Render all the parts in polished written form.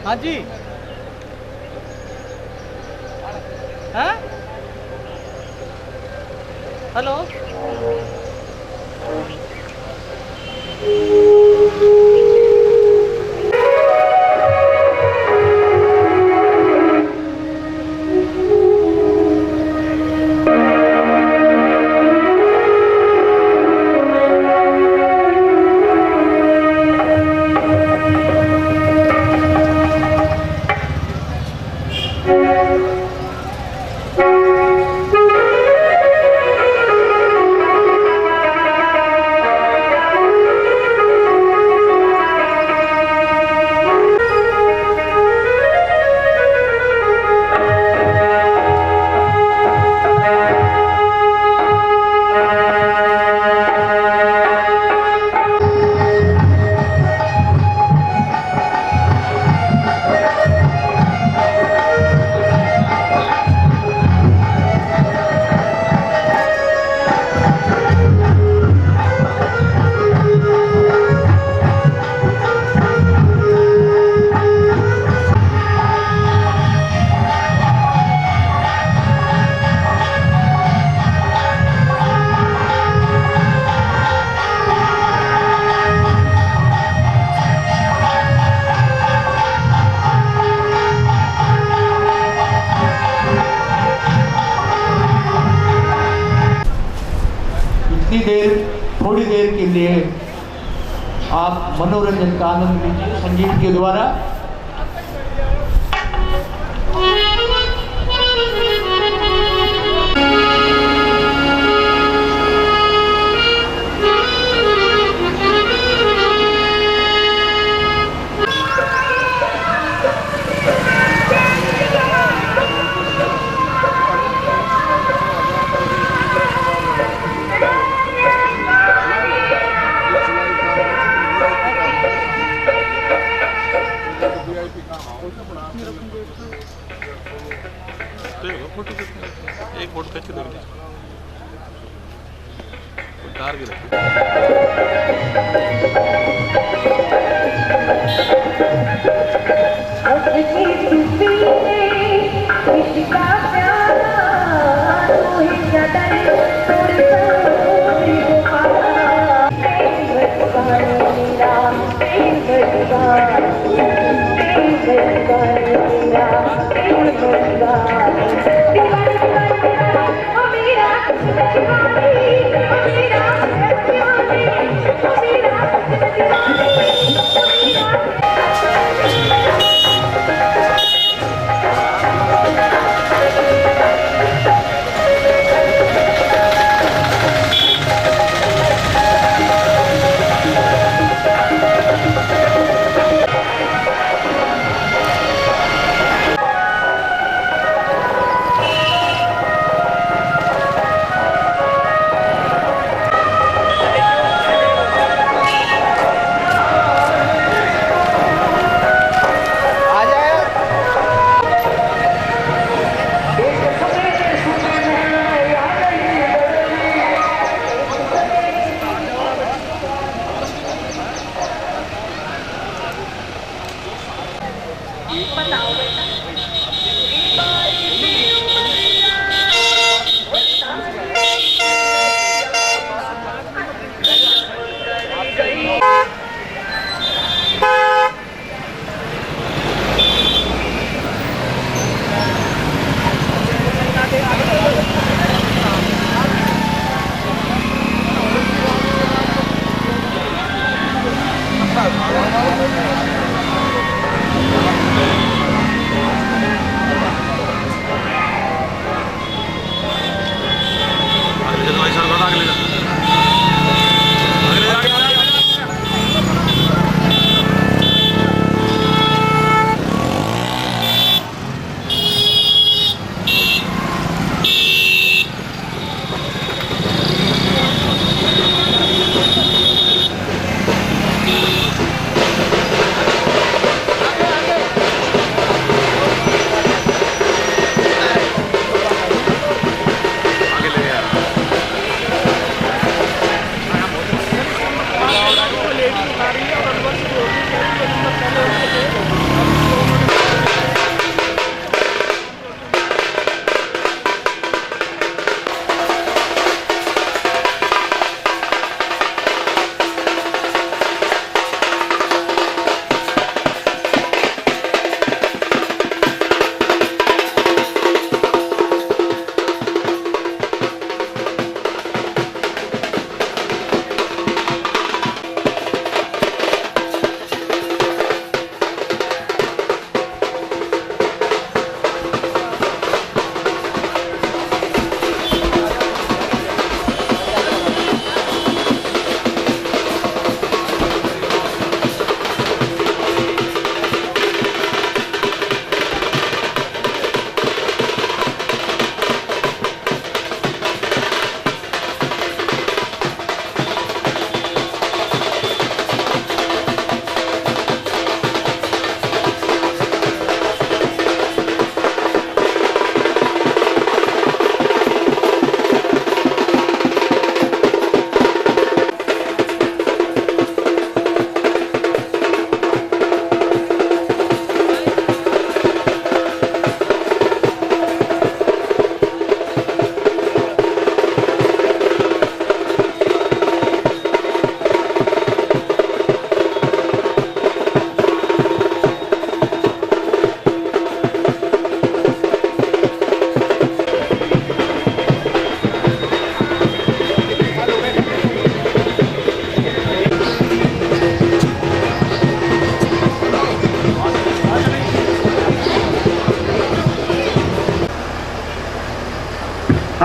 हाँ जी। हैं? हेलो। थोड़ी देर के लिए आप मनोरंजन का आनंद लीजिए संगीत के द्वारा। एक फोटो खींच दो उतार के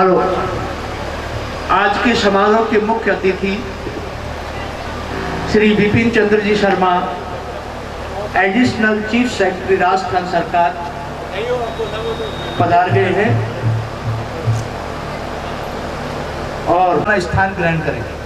हेलो। आज के समारोह के मुख्य अतिथि Shri Vipin Chandra ji Sharma, additional chief secretary Rajasthan सरकार पधार गए हैं और अपना स्थान ग्रहण करेंगे।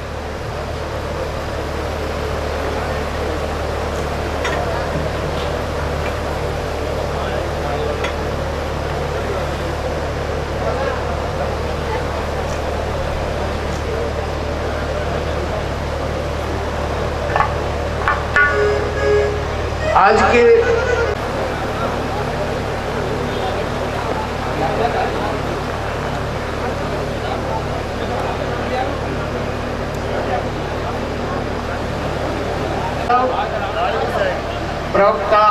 आज के प्रवक्ता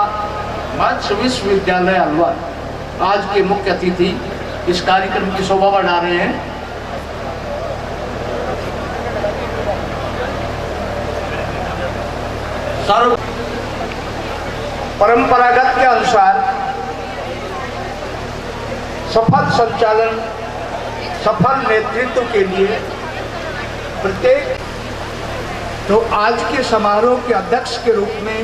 मंच विश्वविद्यालय अलवर आज के मुख्य अतिथि इस कार्यक्रम की शोभा बढ़ा रहे हैं। सर्व परंपरागत के अनुसार सफल संचालन, सफल नेतृत्व के लिए प्रत्येक तो आज के समारोह के अध्यक्ष के रूप में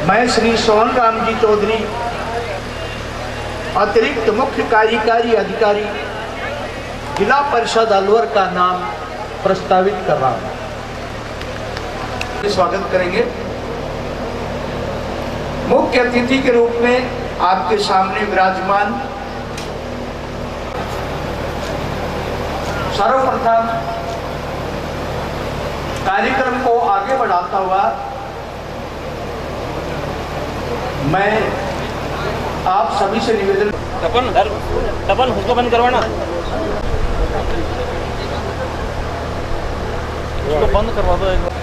मैं श्री सोहन राम जी चौधरी, अतिरिक्त मुख्य कार्यकारी अधिकारी जिला परिषद अलवर का नाम प्रस्तावित कर रहा हूं। स्वागत करेंगे। मुख्य अतिथि के रूप में आपके सामने विराजमान सर्वप्रथम कार्यक्रम को आगे बढ़ाता हुआ मैं आप सभी से निवेदन तपन उसको बंद करवाना, उसको बंद करवा दो एक बार।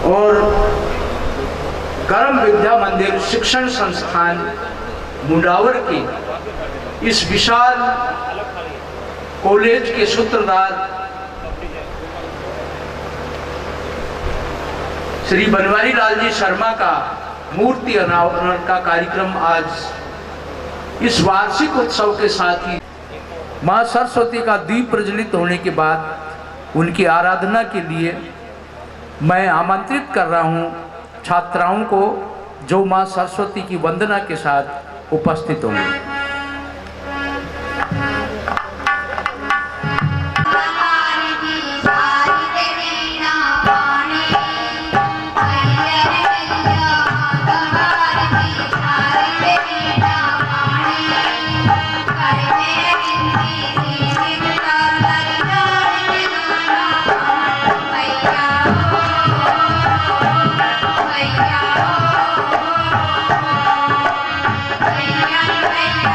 और कर्म विद्या मंदिर शिक्षण संस्थान मुंडावर के इस विशाल कॉलेज के सूत्रधार श्री बनवारी लाल जी शर्मा का मूर्ति अनावरण का कार्यक्रम आज इस वार्षिक उत्सव के साथ ही मां सरस्वती का दीप प्रज्वलित होने के बाद उनकी आराधना के लिए मैं आमंत्रित कर रहा हूं छात्राओं को, जो मां सरस्वती की वंदना के साथ उपस्थित होंगे। Hey,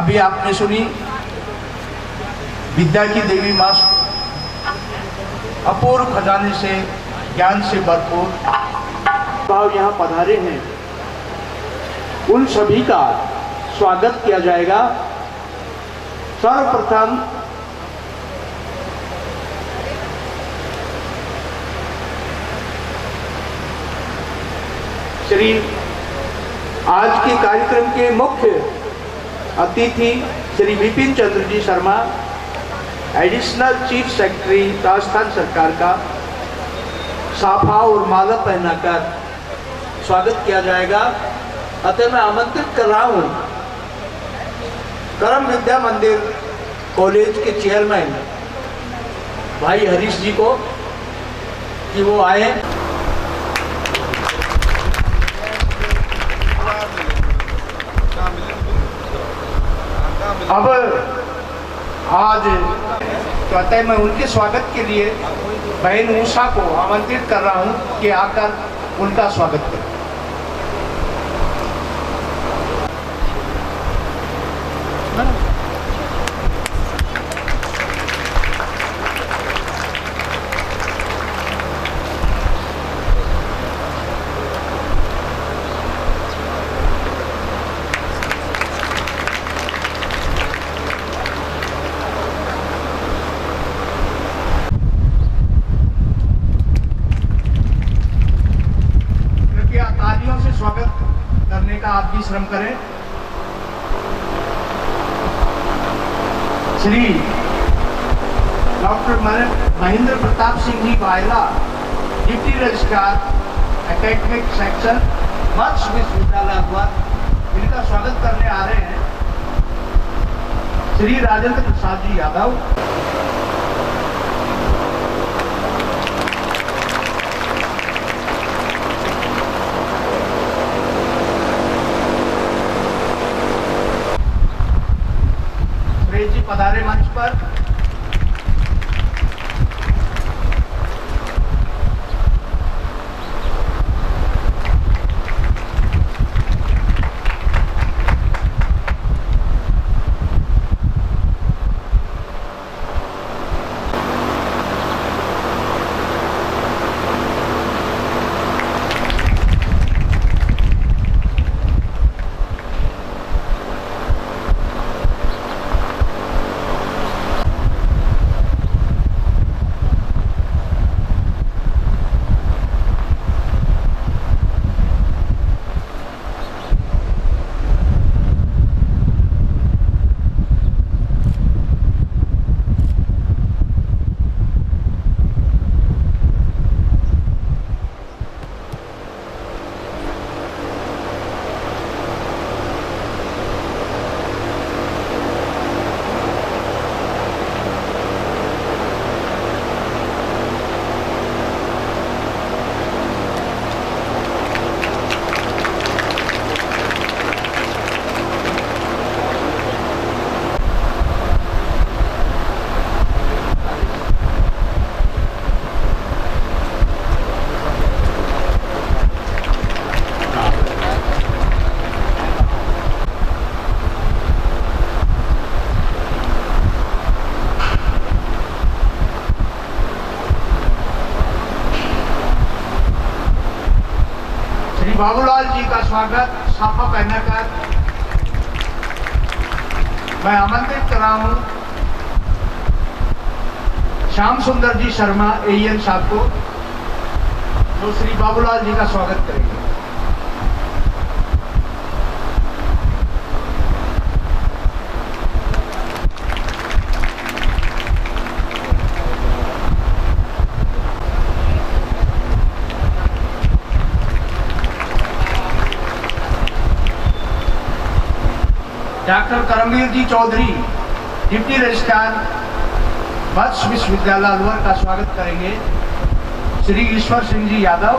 अभी आपने सुनी विद्या की देवी माँ अपूर्व खजाने से ज्ञान से भरपूर भाव यहाँ पधारे हैं, उन सभी का स्वागत किया जाएगा। सर्वप्रथम श्री आज के कार्यक्रम के मुख्य अतिथि Shri Vipin Chandra ji Sharma, additional chief secretary Rajasthan सरकार का, साफा और माला पहनाकर स्वागत किया जाएगा। अतः मैं आमंत्रित कर रहा हूँ करम विद्या मंदिर कॉलेज के चेयरमैन भाई हरीश जी को कि वो आए। अब आज कहते मैं उनके स्वागत के लिए बहन उषा को आमंत्रित कर रहा हूं कि आकर उनका स्वागत करें। तालियों से स्वागत करने का आप भी श्रम करें। श्री डॉक्टर महेंद्र प्रताप सिंह जी वायला, डिप्टी रजिस्ट्रार एकेडमिक सेक्शन मत्स्य विश्वविद्यालय अखबार, इनका स्वागत करने आ रहे हैं श्री राजेंद्र प्रसाद जी यादव। जी पधारे मंच पर। बाबूलाल जी का स्वागत साफा पहनाकर मैं आमंत्रित कर रहा हूं श्याम सुंदर जी शर्मा एएन साहब को, जो श्री बाबूलाल जी का स्वागत करेंगे। डॉक्टर करमवीर जी चौधरी, डिप्टी रजिस्ट्रार मत्स्य विश्वविद्यालय अलवर का स्वागत करेंगे। श्री ईश्वर सिंह जी यादव,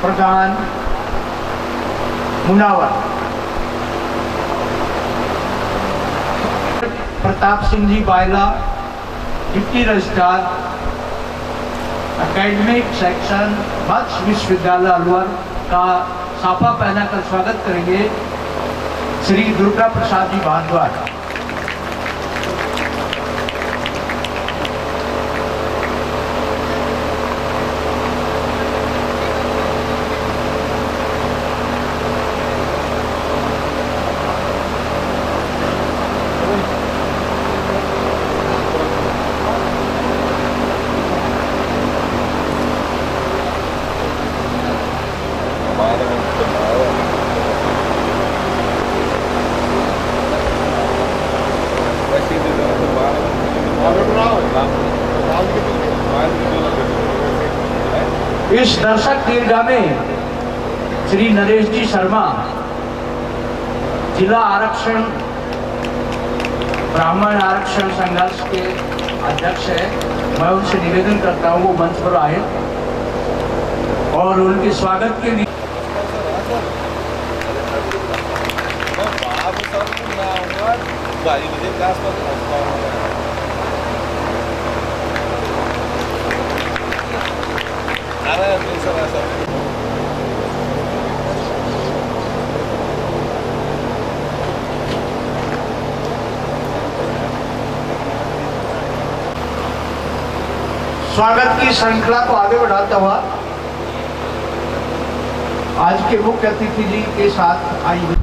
प्रधान मुनावर। प्रताप सिंह जी बायला, डिप्टी रजिस्ट्रार एकेडमिक सेक्शन मत्स्य विश्वविद्यालय अलवर का साफा पहनाकर स्वागत करेंगे। श्री दुर्गा प्रसाद जी भारद्वाज। इस दर्शक दीर्घा में श्री नरेश जी शर्मा जिला आरक्षण ब्राह्मण आरक्षण संघर्ष के अध्यक्ष है। मैं उनसे निवेदन करता हूं वो मंच पर आए और उनके स्वागत के लिए स्वागत की श्रृंखला को आगे बढ़ाता हुआ आज के मुख्य अतिथि जी के साथ आई हुई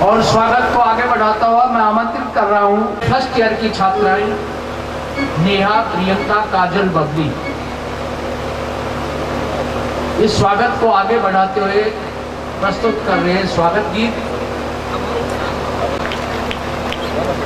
और स्वागत को आगे बढ़ाता हुआ मैं आमंत्रित कर रहा हूं फर्स्ट ईयर की छात्राएं नेहा, प्रियंका, काजल, बबली। इस स्वागत को आगे बढ़ाते हुए प्रस्तुत कर रहे हैं स्वागत गीत। स्वागत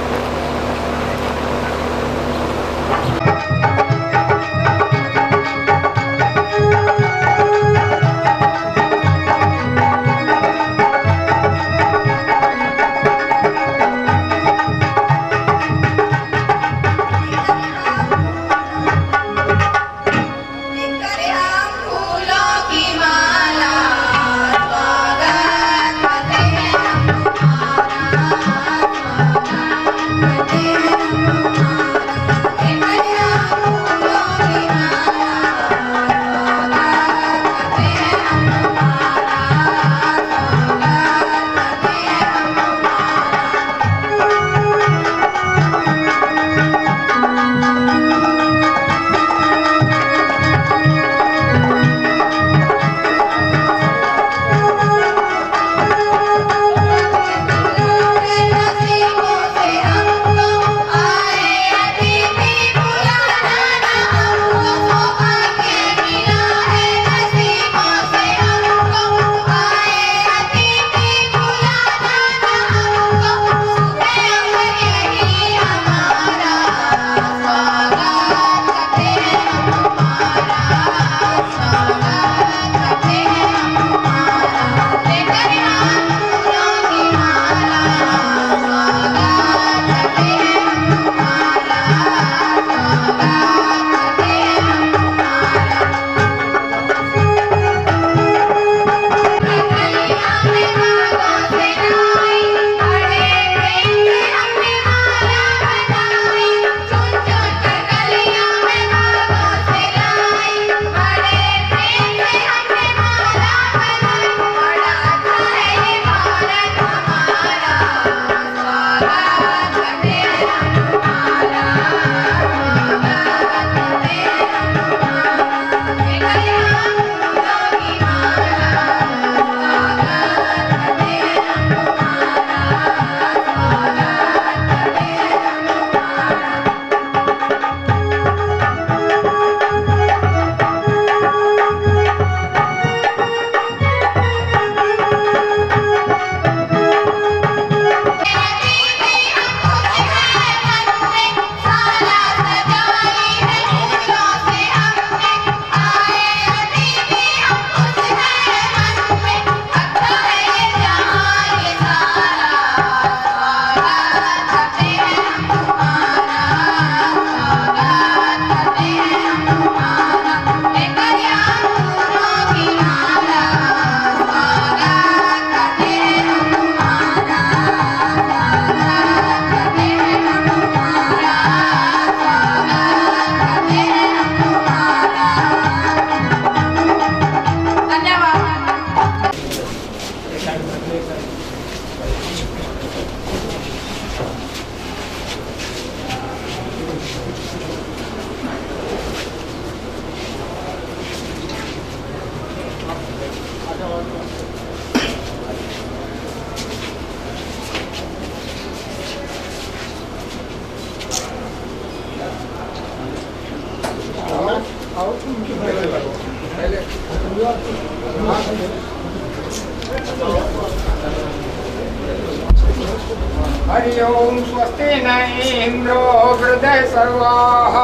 हरि ओम स्वस्ति न इंद्रो हृदय सर्वाः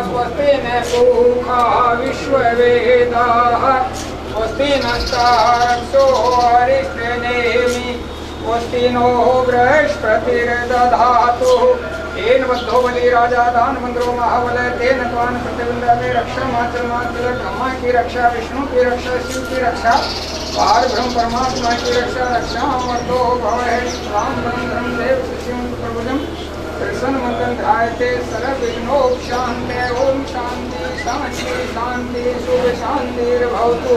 स्वस्ति न पूषा विश्ववेदाः स्वस्ति नस्तार्क्ष्यो अरिष्टनेमि स्वस्ति नो बृहस्पतिर्दधातु तेन बद्धो बलि राजा दान मंत्रो महाबल तेन त्वान प्रतिबंधे रक्षा माचल माचल ब्रह्मा की रक्षा विष्णु की रक्षा शिव की रक्षा पार ब्रह्म परमात्मा की रक्षा रक्षा मर्दो भव राम ब्रह्म देव शिव प्रभुजम कृष्ण मंत्र ध्यायते सर्व विघ्नोपशान्ते ओम शांति शांति शांति शुभ शांतिर्भवतु।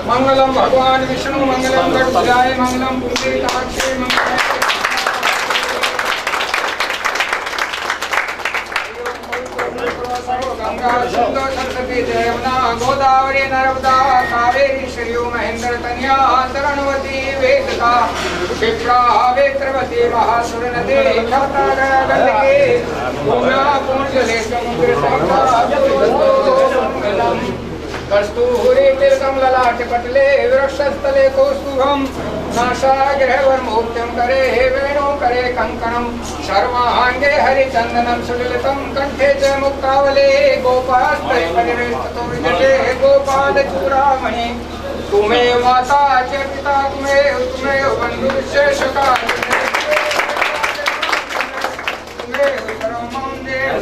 मंगलम भगवान विष्णु मंगलम गणपतये मंगलम पुंडरीकाक्षे मंगलम गंगा सिंधु सरस्वती जयमुना गोदावरी नर्मदा कावेरी सरयू महेंद्र तनया शरणवती वेदका क्षिप्रा वेत्रवती महासुर नदी क्षमता गंडकी पूर्णा पूर्णजले समुद्र मंगलम कस्तूरी तिलकम ललाट पटले वृक्षस्थले कौस्तुभम नासाग्रहवर्मूर्तिं करे वेणु करे कंकणम सर्वांगे हरिचंदनम सुललितम कंठे च मुक्तावले गोपास्तरिपरिवेष्टितो विजटे गोपाल चूड़ामणि तुमेव माता च पिता तुमेव बन्धुश्च सखा तुमेव सर्वं देव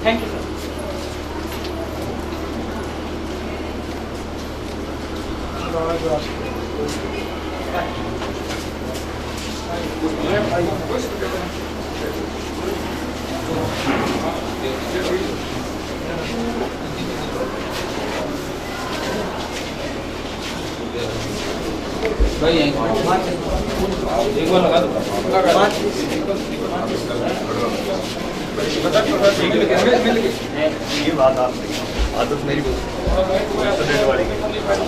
थैंक यू सर। भाई एक बार लगा दो ये बात आप आदत मेरी वाली बात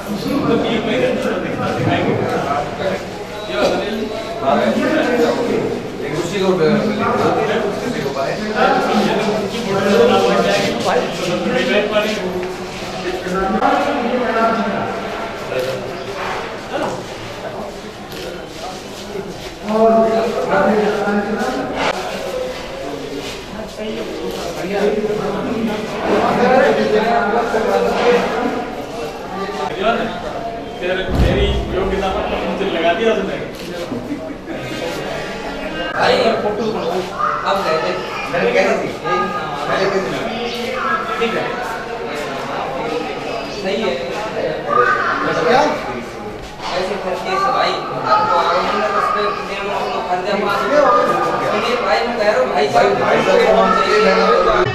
एक उसी को उसी को पाए मेरी योग्यता पर मुझे लगा दिया उसने फोटो अब गए मैंने कैसे थी पहले कैसे ठीक है सही है क्या ऐसे करके सब भाई आपको आगे में उस पे नियम हम लोग कर दे पास ये भाई मैं कह रहा हूं भाई साहब भाई साहब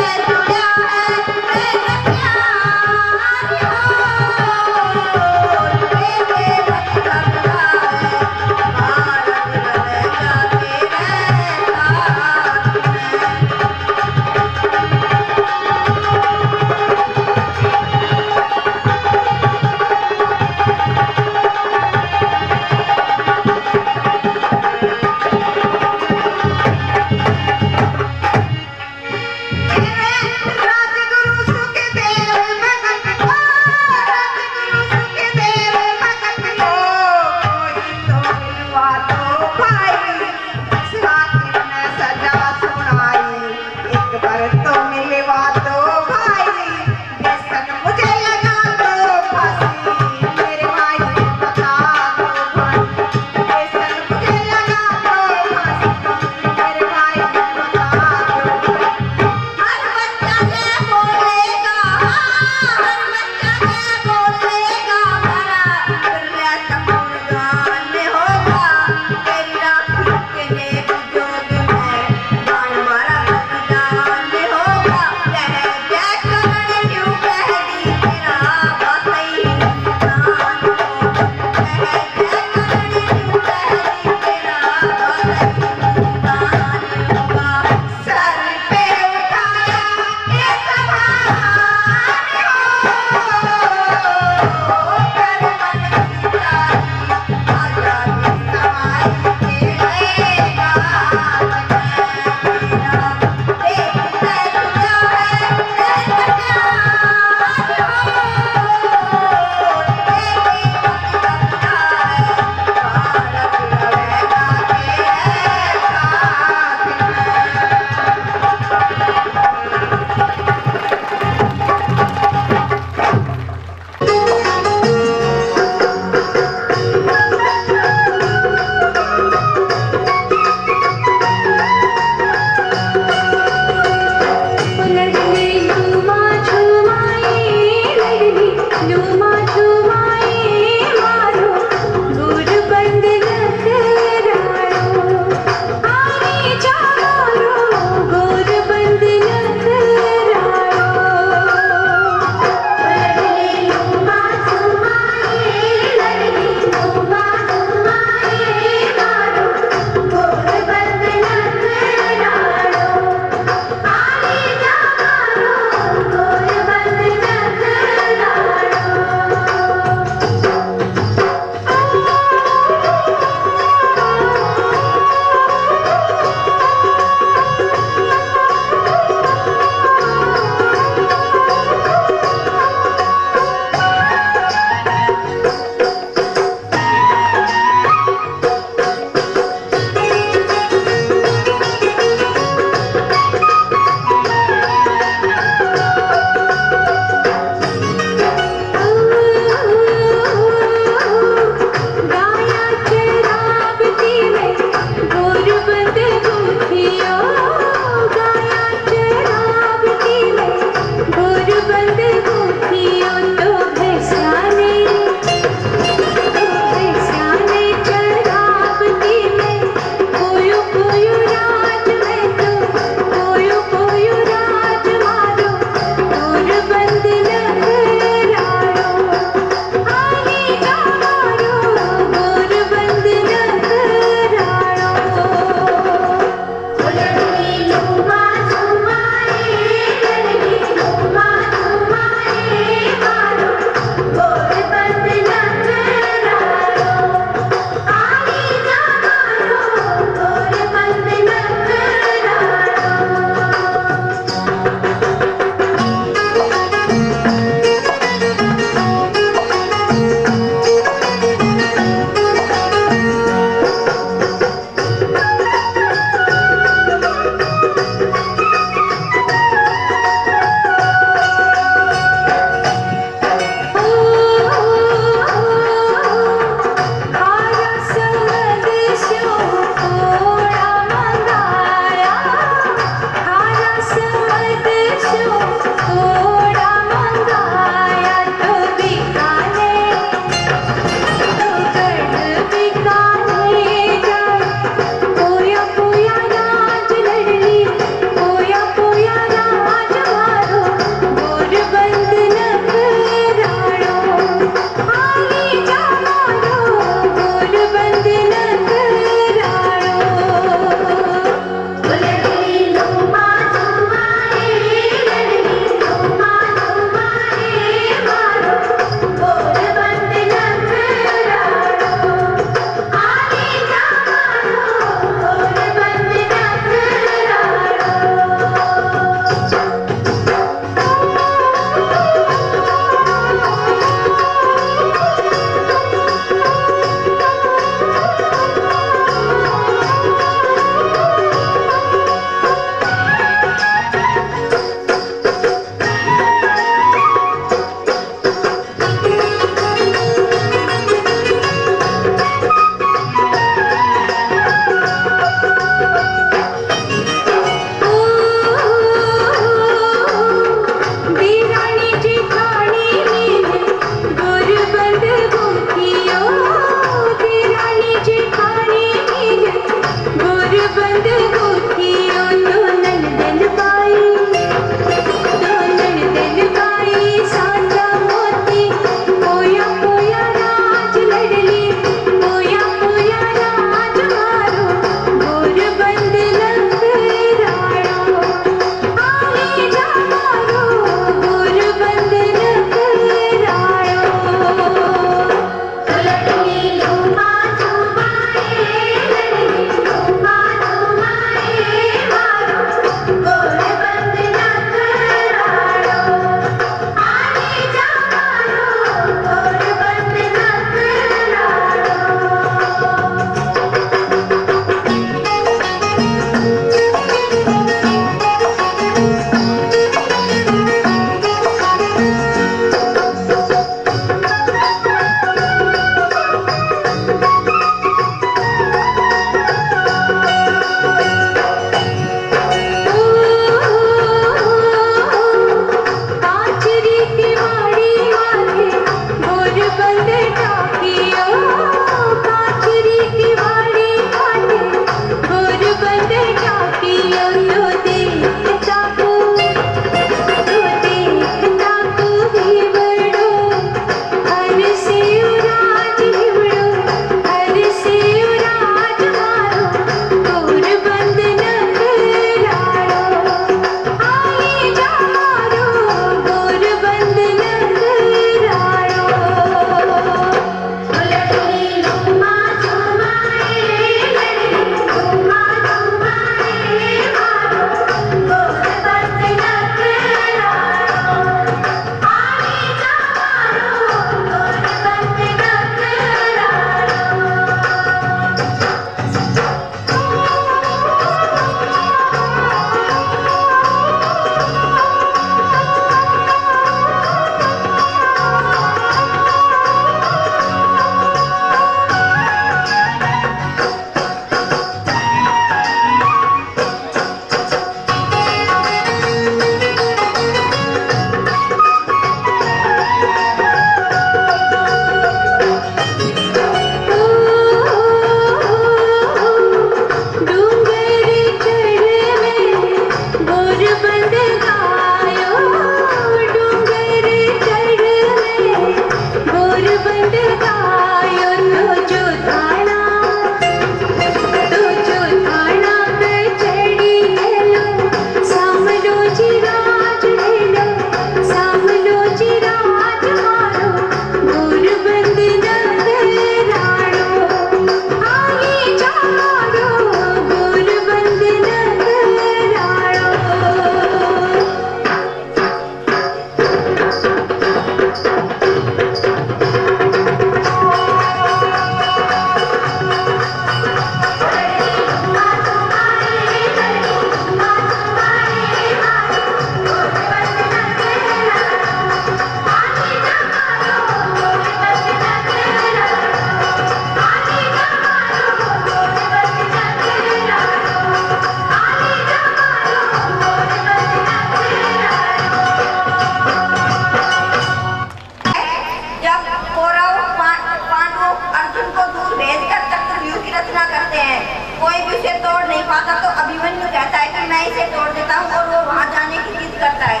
कोई भी उसे तोड़ नहीं पाता तो अभिमन्यु कहता है कि मैं इसे तोड़ देता हूँ और वो वहाँ जाने की जिद करता है।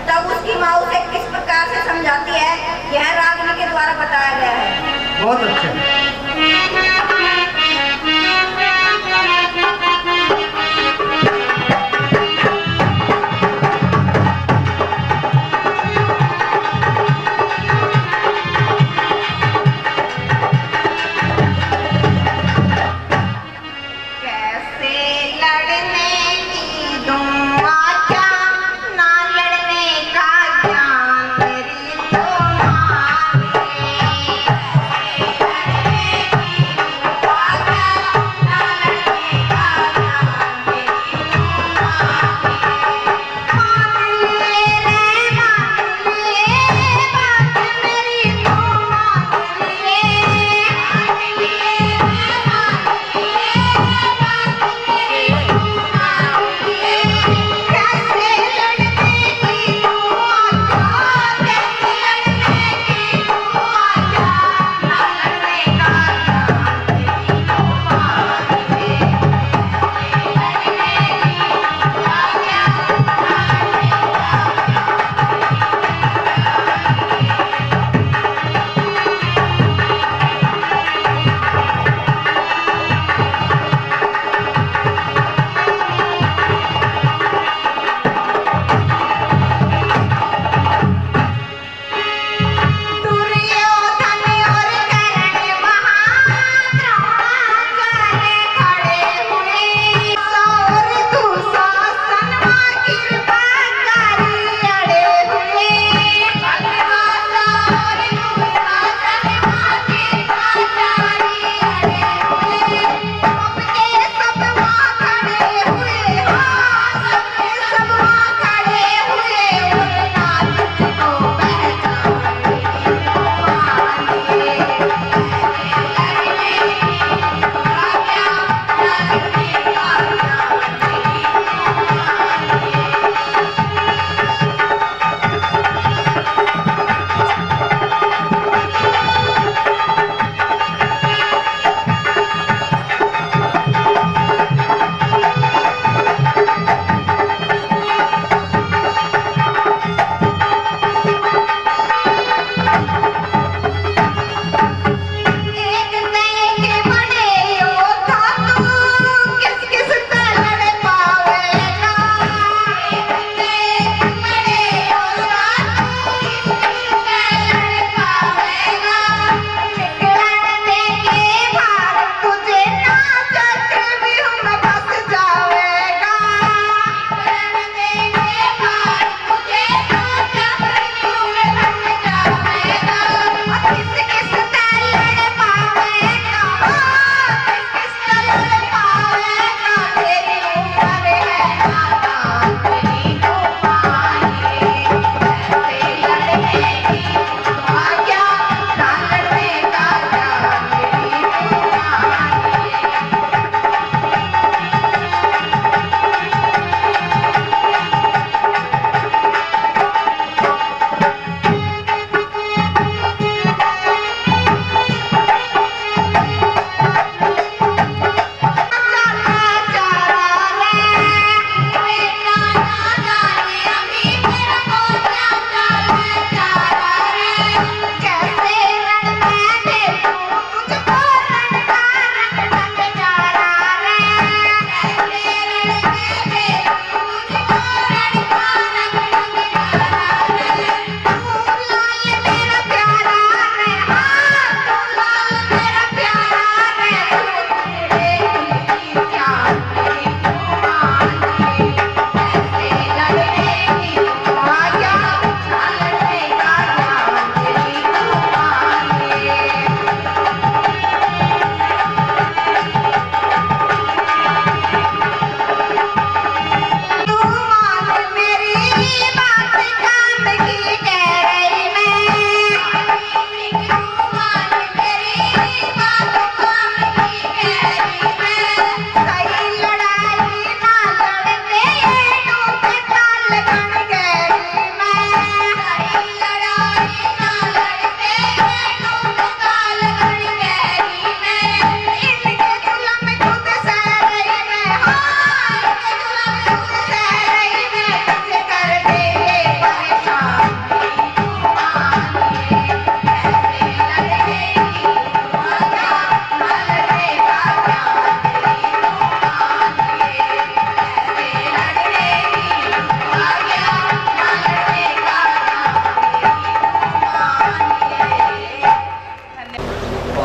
तब उसकी माँ उसे किस प्रकार से समझाती है, यह रागिनी के द्वारा बताया गया है। बहुत अच्छा। कैसे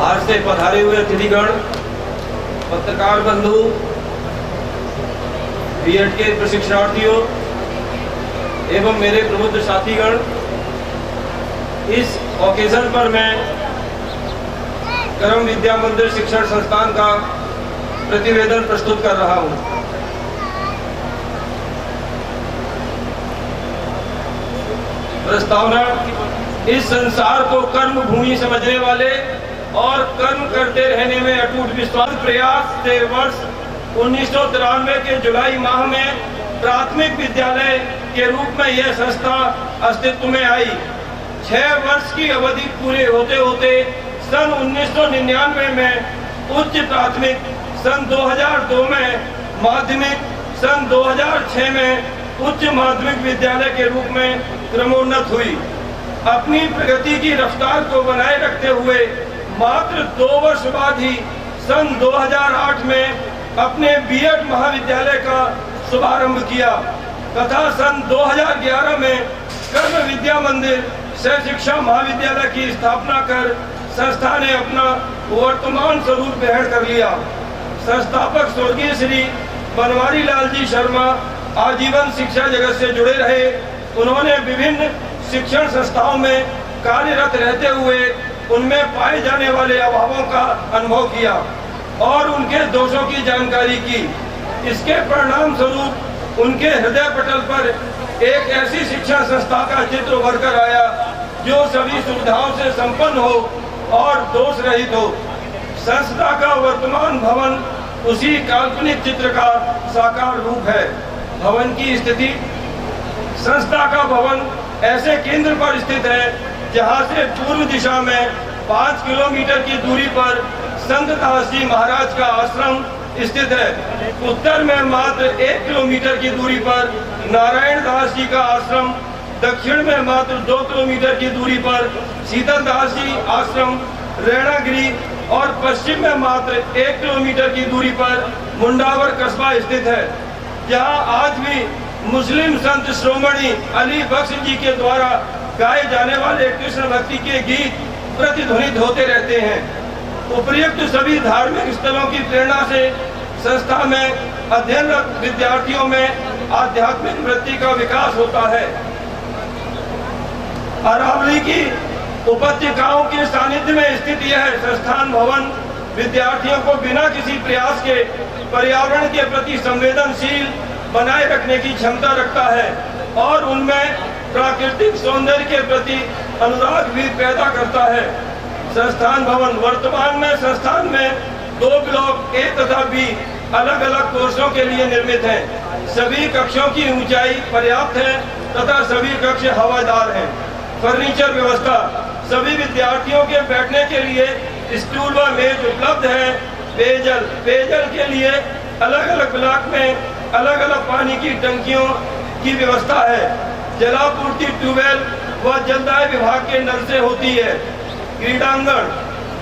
बाहर से पधारे हुए अतिथिगण, पत्रकार बंधु, बीएड के प्रशिक्षणार्थियों एवं मेरे प्रबुद्ध साथीगण, इस ओकेजन पर मैं कर्म विद्या मंदिर शिक्षण संस्थान का प्रतिवेदन प्रस्तुत कर रहा हूं। प्रस्तावना: इस संसार को कर्म भूमि समझने वाले और कर्म करते रहने में अटूट विश्वास प्रयास से वर्ष 1993 के जुलाई माह में प्राथमिक विद्यालय के रूप में यह संस्था अस्तित्व में आई। 6 वर्ष की अवधि पूरे होते होते सन 1999 में उच्च प्राथमिक, सन 2002 में माध्यमिक, सन 2006 में उच्च माध्यमिक विद्यालय के रूप में क्रमोन्नत हुई। अपनी प्रगति की रफ्तार को बनाए रखते हुए मात्र 2 वर्ष बाद ही सन 2008 में अपने बीएड महाविद्यालय का शुभारंभ किया तथा सन 2011 में कर्म विद्या मंदिर सह शिक्षा महाविद्यालय की स्थापना कर संस्था ने अपना वर्तमान स्वरूप ग्रहण कर लिया। संस्थापक स्वर्गीय श्री बनवारी लाल जी शर्मा आजीवन शिक्षा जगत से जुड़े रहे। उन्होंने विभिन्न शिक्षण संस्थाओं में कार्यरत रहते हुए उनमें पाए जाने वाले अभावों का अनुभव किया और उनके दोषों की जानकारी की। इसके परिणाम स्वरूप उनके हृदय पटल पर एक ऐसी शिक्षा संस्था का चित्र उभर कर आया जो सभी सुविधाओं से संपन्न हो और दोष रहित हो। संस्था का वर्तमान भवन उसी काल्पनिक चित्र का साकार रूप है। भवन की स्थिति: संस्था का भवन ऐसे केंद्र पर स्थित है जहां से पूर्व दिशा में 5 किलोमीटर की दूरी पर संत दास जी महाराज का आश्रम स्थित है। उत्तर में मात्र 1 किलोमीटर की दूरी पर नारायण दास जी का आश्रम, दक्षिण में मात्र 2 किलोमीटर की दूरी पर शीतल दास जी आश्रम रैणागिरी और पश्चिम में मात्र 1 किलोमीटर की दूरी पर मुंडावर कस्बा स्थित है, जहां आज भी मुस्लिम संत श्रोमणी अली बख्श जी के द्वारा गाए जाने वाले कृष्ण भक्ति के गीत प्रतिध्वनित होते रहते हैं। उपर्युक्त सभी धार्मिक स्थलों की प्रेरणा से संस्था में अध्ययनरत विद्यार्थियों में आध्यात्मिक वृत्ति का विकास होता है। अरावली की उपत्यकाओं के सानिध्य में स्थित यह संस्थान भवन विद्यार्थियों को बिना किसी प्रयास के पर्यावरण के प्रति संवेदनशील बनाए रखने की क्षमता रखता है और उनमें प्राकृतिक सौंदर्य के प्रति अनुराग भी पैदा करता है। संस्थान भवन वर्तमान में संस्थान में 2 ब्लॉक ए तथा बी अलग अलग कोर्सों के लिए निर्मित हैं। सभी कक्षों की ऊंचाई पर्याप्त है तथा सभी कक्ष हवादार हैं। फर्नीचर व्यवस्था: सभी विद्यार्थियों के बैठने के लिए स्टूल व मेज उपलब्ध है। पेयजल के लिए अलग अलग ब्लॉक में अलग अलग पानी की टंकियों की व्यवस्था है। जलापूर्ति ट्यूबवेल व जलदाय विभाग के नल से होती है। क्रीडांगण: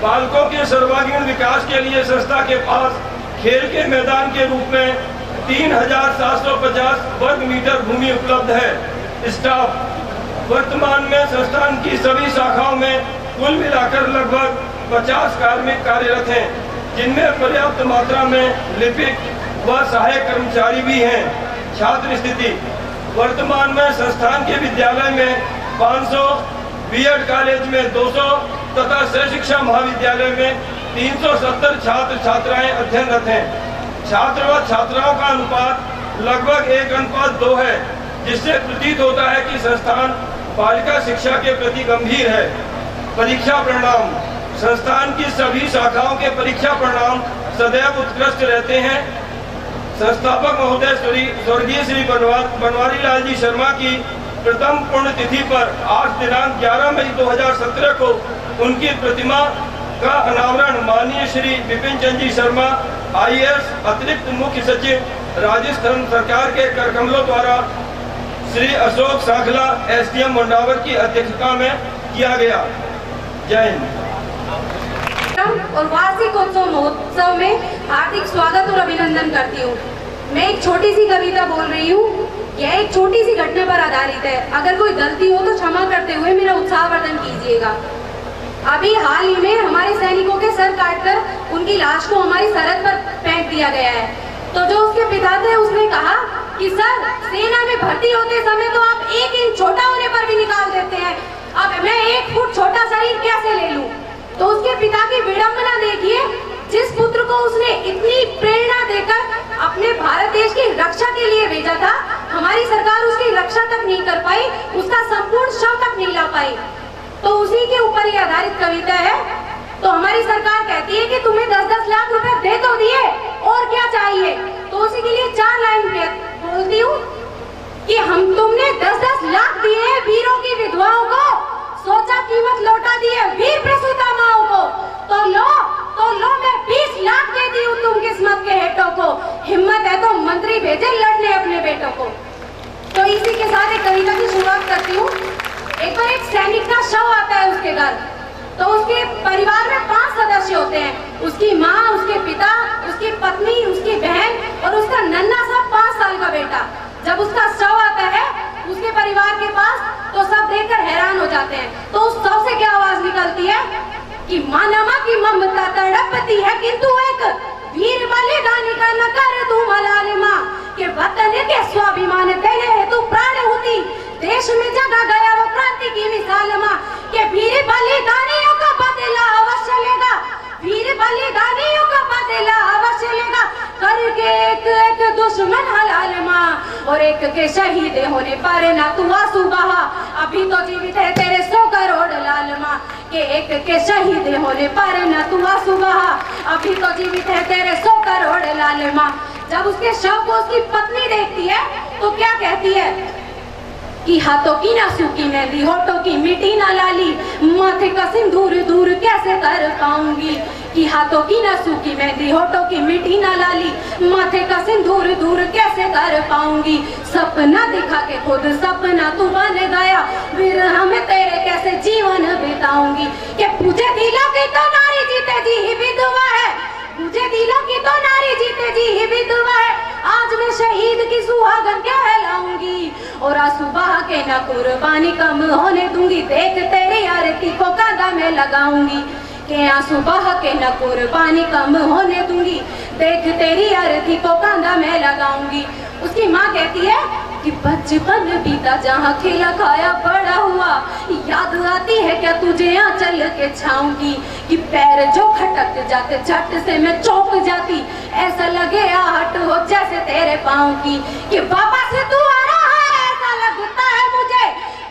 बालकों के सर्वांगीण विकास के लिए संस्था के पास खेल के मैदान के रूप में 3750 वर्ग मीटर भूमि उपलब्ध है। स्टाफ: वर्तमान में संस्थान की सभी शाखाओं में कुल मिलाकर लगभग 50 कार्मिक कार्यरत हैं, जिनमें पर्याप्त मात्रा में लिपिक व सहायक कर्मचारी भी हैं। छात्र स्थिति: वर्तमान में संस्थान के विद्यालय में 500, बीएड कॉलेज में 200 तथा सह शिक्षा महाविद्यालय में 370 छात्र छात्राएं अध्ययनरत हैं। छात्र व छात्राओं का अनुपात लगभग 1:2 है, जिससे प्रतीत होता है कि संस्थान बालिका शिक्षा के प्रति गंभीर है। परीक्षा परिणाम: संस्थान की सभी शाखाओं के परीक्षा परिणाम सदैव उत्कृष्ट रहते हैं। संस्थापक महोदय स्वर्गीय श्री बनवारी लाल जी शर्मा की प्रथम पुण्यतिथि पर आज दिनांक 11 मई 2017 को उनकी प्रतिमा का अनावरण माननीय श्री विपिन चंद जी शर्मा IAS अतिरिक्त मुख्य सचिव राजस्थान सरकार के करकमलों द्वारा श्री अशोक सांखला SDM मुंडावर की अध्यक्षता में किया गया। जय हिंद। और वार्षिक उत्सव महोत्सव में हार्दिक स्वागत और अभिनंदन करती हूँ। मैं एक छोटी सी कविता बोल रही हूँ। यह एक छोटी सी घटना पर आधारित है। अगर कोई गलती हो तो क्षमा करते हुए मेरा उत्साहवर्धन कीजिएगा। अभी हाल ही में हमारे सैनिकों के उनकी लाश को हमारी सरहद पर फेंक दिया गया है। तो जो उसके पिता थे उसने कहा कि सर, सेना में भर्ती होते समय तो आप 1 इंच छोटा होने पर भी निकाल देते हैं, अब मैं 1 फुट छोटा शरीर कैसे ले लूं? तो उसके पिता की विडंबना देखिए, जिस पुत्र को उसने इतनी प्रेरणा देकर अपने भारत देश की रक्षा के लिए भेजा था, हमारी सरकार उसकी रक्षा तक नहीं कर पाई, उसका संपूर्ण शव तक नहीं ला पाई। तो उसी के ऊपर ये आधारित कविता है। तो हमारी सरकार कहती है कि तुम्हें 10-10 लाख रुपए दे तो दिए, और क्या चाहिए? तो उसी के लिए 4 लाइन बोलती हूँ कि हम तुमने 10-10 लाख दिए वीरों की विधवाओं को, सोचा कीमत लौटा दी है वीर प्रसूता माओ को, तो लो मैं 20 लाख दे दी हूँ तुम किस्मत के हेठों को, हिम्मत है तो मंत्री भेजे लड़ने अपने बेटों को। तो इसी के साथ एक कविता की शुरुआत करती हूँ। एक बार एक सैनिक का शव आता है उसके घर, तो उसके परिवार में 5 सदस्य होते हैं, उसकी माँ, उसके पिता, उसकी पत्नी, उसकी बहन और उसका नन्हा सा 5 साल का बेटा। जब उसका शव आता है उसके परिवार के पास, तो सब देखकर हैरान हो जाते हैं। तो उस शव से क्या आवाज निकलती है कि मानवा की ममता तड़पती है, किंतु एक वीर बलिदानी का न कर तू मलाल माँ, के वतन के स्वाभिमान देने हेतु प्राण होती, देश में जगा गया वो क्रांति की मिसाल माँ, के वीर बलिदानियों का बदला अवश्य लेगा, वीर बलिदानियों का बदला अवश्य लेगा, करके एक दुश्मन हलाल माँ, और एक के शहीद होने पर ना तू आंसू बहा, अभी तो जीवित है तेरे 100 करोड़ लाल माँ, के एक के शहीद होने पर ना तू आंसू बहा, अभी तो जीवित है तेरे 100 करोड़ लाल माँ। जब उसके शव को उसकी पत्नी देखती है तो क्या कहती है कि हाथों की ना सूखी मेहंदी, होठों की मिट्टी ना लाली, माथे का सिंदूर दूर कैसे कर पाऊंगी, कि हाथों की ना सूखी मेहंदी, होठों की मिट्टी ना लाली, माथे का सिंदूर दूर कैसे कर पाऊंगी, सपना दिखा के खुद सपना तू बन गया, फिर हमें तेरे कैसे जीवन बिताऊंगी, कि पूछे दिलों की तो नारी जीते जी ही विधवा है, पूछे दिलों की तो नारी जीते जी ही विधवा है, आज मैं शहीद की सुहागन कहलाऊंगी, और आंसू बहा के ना कुर्बानी कम होने दूंगी, देख तेरी आरती को कांधा में लगाऊंगी, के आंसू बहा के ना कुर्बानी कम होने दूंगी, देख तेरी आरती को कांधा में लगाऊंगी। उसकी माँ कहती है कि बचपन बीता जहाँ खिला खाया बड़ा हुआ, याद आती है क्या तुझे आंचल के छाँव की, कि पैर जो खटक जाते झट से मैं चौंक जाती, ऐसा लगे आहट हो जैसे तेरे पाँव की, कि वापस तू आ रहा है ऐसा लगता है मुझे,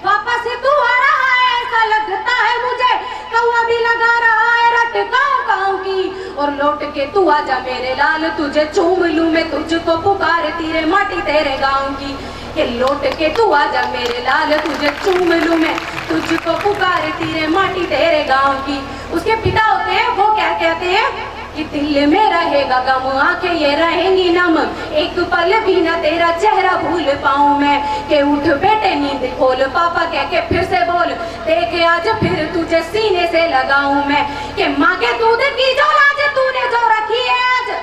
वापस तू आ रहा है ऐसा लगता है मुझे, कौवा भी लगा रहा है रट काँव की, और लौट के तू आजा मेरे लाल, तुझे चूम लूं मैं, तुझको पुकारती रे माटी तेरे गाँव की, कि लौट के तू आजा मेरे लाल, तुझे चूम लूं मैं, तुझको पुकारती रे माटी तेरे गाँव की। उसके पिता होते हैं, वो क्या कहते हैं कि दिल में रहेगा गम, आंखें ये रहेंगी नम, एक पल भी न तेरा चेहरा भूल पाऊं मैं, के उठ बेटे नींद खोल, पापा कह के फिर से बोल, देख आज फिर तुझे सीने से लगाऊं मैं, कि माँ के दूध की जो लाज तूने जो रखी है आज,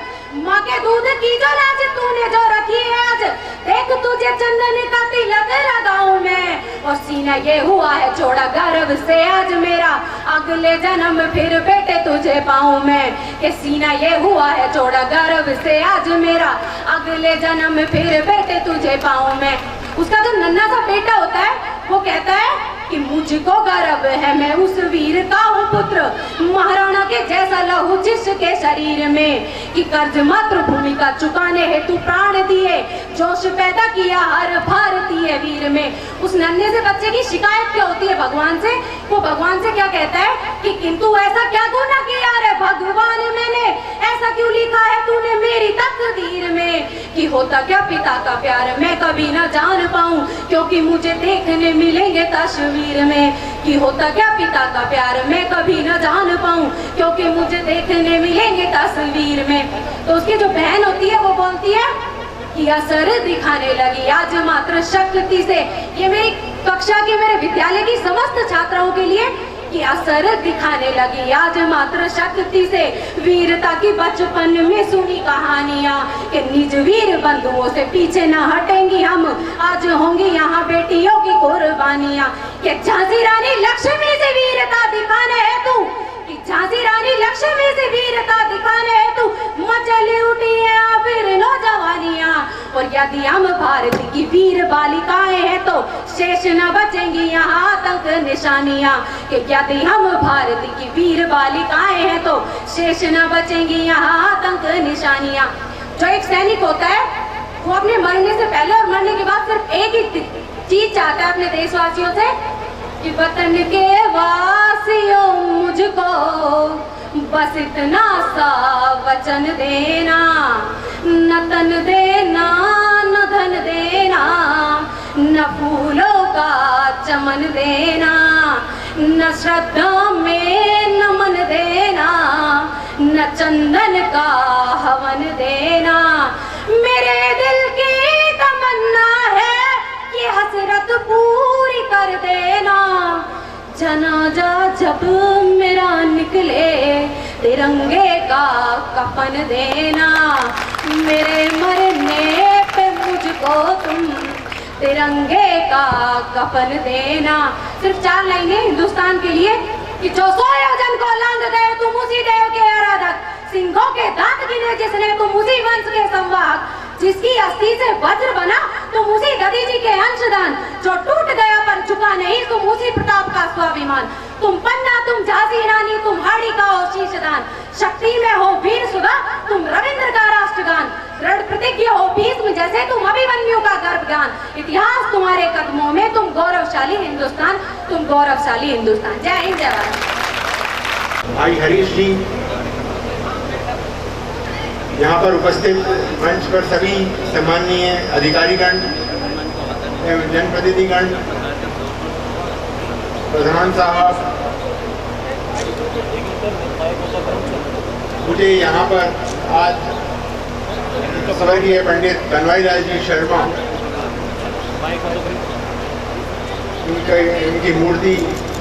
माँ के दूध की जो लाज तूने जो रखी है आज, देख तुझे चंदन का तिलक लगाऊं मैं, और सीना ये हुआ है छोड़ा गर्व से आज मेरा, अगले जन्म फिर बेटे तुझे पाऊं मैं, कि सीना ये हुआ है छोड़ा गर्व से आज मेरा, अगले जन्म फिर बेटे तुझे पाऊं मैं। उसका जो नन्हा सा बेटा होता है वो कहता है कि मुझको गर्व है मैं उस वीर का हूँ पुत्र, महाराणा के जैसा लहू जिसके शरीर में, कि कर्ज मातृभूमि का चुकाने हेतु प्राण दिए, जोश पैदा किया हर भारतीय वीर में। उस नन्हे से बच्चे की शिकायत क्या होती है भगवान से, वो भगवान से क्या कहता है कि किंतु ऐसा क्या गुनाह किया रे भगवान मैंने, ऐसा क्यों लिखा है तूने मेरी तकदीर में, कि होता क्या पिता का प्यार मैं कभी ना जान पाऊं, क्योंकि मुझे देखने मिलेंगे तस्वीर में, कि होता क्या पिता का प्यार मैं कभी न जान पाऊं, क्योंकि मुझे देखने मिलेंगे तस्वीर में। तो उसकी जो बहन होती है वो बोलती है कि असर दिखाने लगी आज मात्र शक्ति से, ये मेरी कक्षा के मेरे विद्यालय की समस्त छात्राओं के लिए, कि असर दिखाने लगी आज मात्र शक्ति से, वीरता की बचपन में सुनी कहानियां, कि निज वीर बंधुओं से पीछे न हटेंगी हम, आज होंगी यहाँ बेटियों की कुर्बानियां, कि झांसी रानी लक्ष्मी से वीरता दिखाने है तू, कि झांसी रानी लक्ष्मी से वीरता दिखाने हेतु मचली उठी है फिर नौजवानियां। और यदि हम भारत की वीर बालिकाएं हैं तो शेष न बचेंगी यहाँ आतंक निशानियां। कि यदि हम भारत की वीर बालिकाएं हैं तो शेष न बचेंगी यहाँ आतंक निशानियां। जो एक सैनिक होता है वो अपने मरने से पहले और मरने के बाद सिर्फ एक ही चीज चाहता है अपने देशवासियों से कि वतन के वासियों मुझको बस इतना सा वचन देना, न तन देना न धन देना, न फूलों का चमन देना, न श्रद्धा में नमन देना, न चंदन का हवन देना। मेरे दिल की तमन्ना है कि हसरत पूरी कर देना। जनाजा जब मेरा निकले तिरंगे का कफन देना। मेरे मरने पे मुझको तुम तिरंगे का कफन देना। सिर्फ 4 लाइनें हिंदुस्तान के लिए कि जो सोए जन को लांग गए तुम उसी देव के आराधक, सिंहों के दांत गिने जिसने तुम उसी वंश के संवाहक, जिसकी अस्थि से वज्र बना तुम उसी दधी जी के अंशदान, जो टूट गया पर झुका नहीं तुम उसी प्रताप का स्वाभिमान। तुम पन्ना तुम झांसी रानी तुम हाड़ी का हो शीशदान, शक्ति में हो वीर सुधा तुम रविंद्र का राष्ट्रगान, दृढ़ प्रतिज्ञ हो भीष्म जैसे तुम अभिमन्यु का गर्भ ज्ञान। इतिहास तुम्हारे कदमों में तुम गौरवशाली हिंदुस्तान, तुम गौरवशाली हिंदुस्तान। जय हिंद जय भारत। भाई हरीश जी, यहाँ पर उपस्थित मंच पर सभी सम्माननीय अधिकारीगण एवं जनप्रतिनिधिगण, प्रधान साहब, मुझे यहाँ पर आज स्वर्गीय पंडित बनवारी लाल जी शर्मा इनकी मूर्ति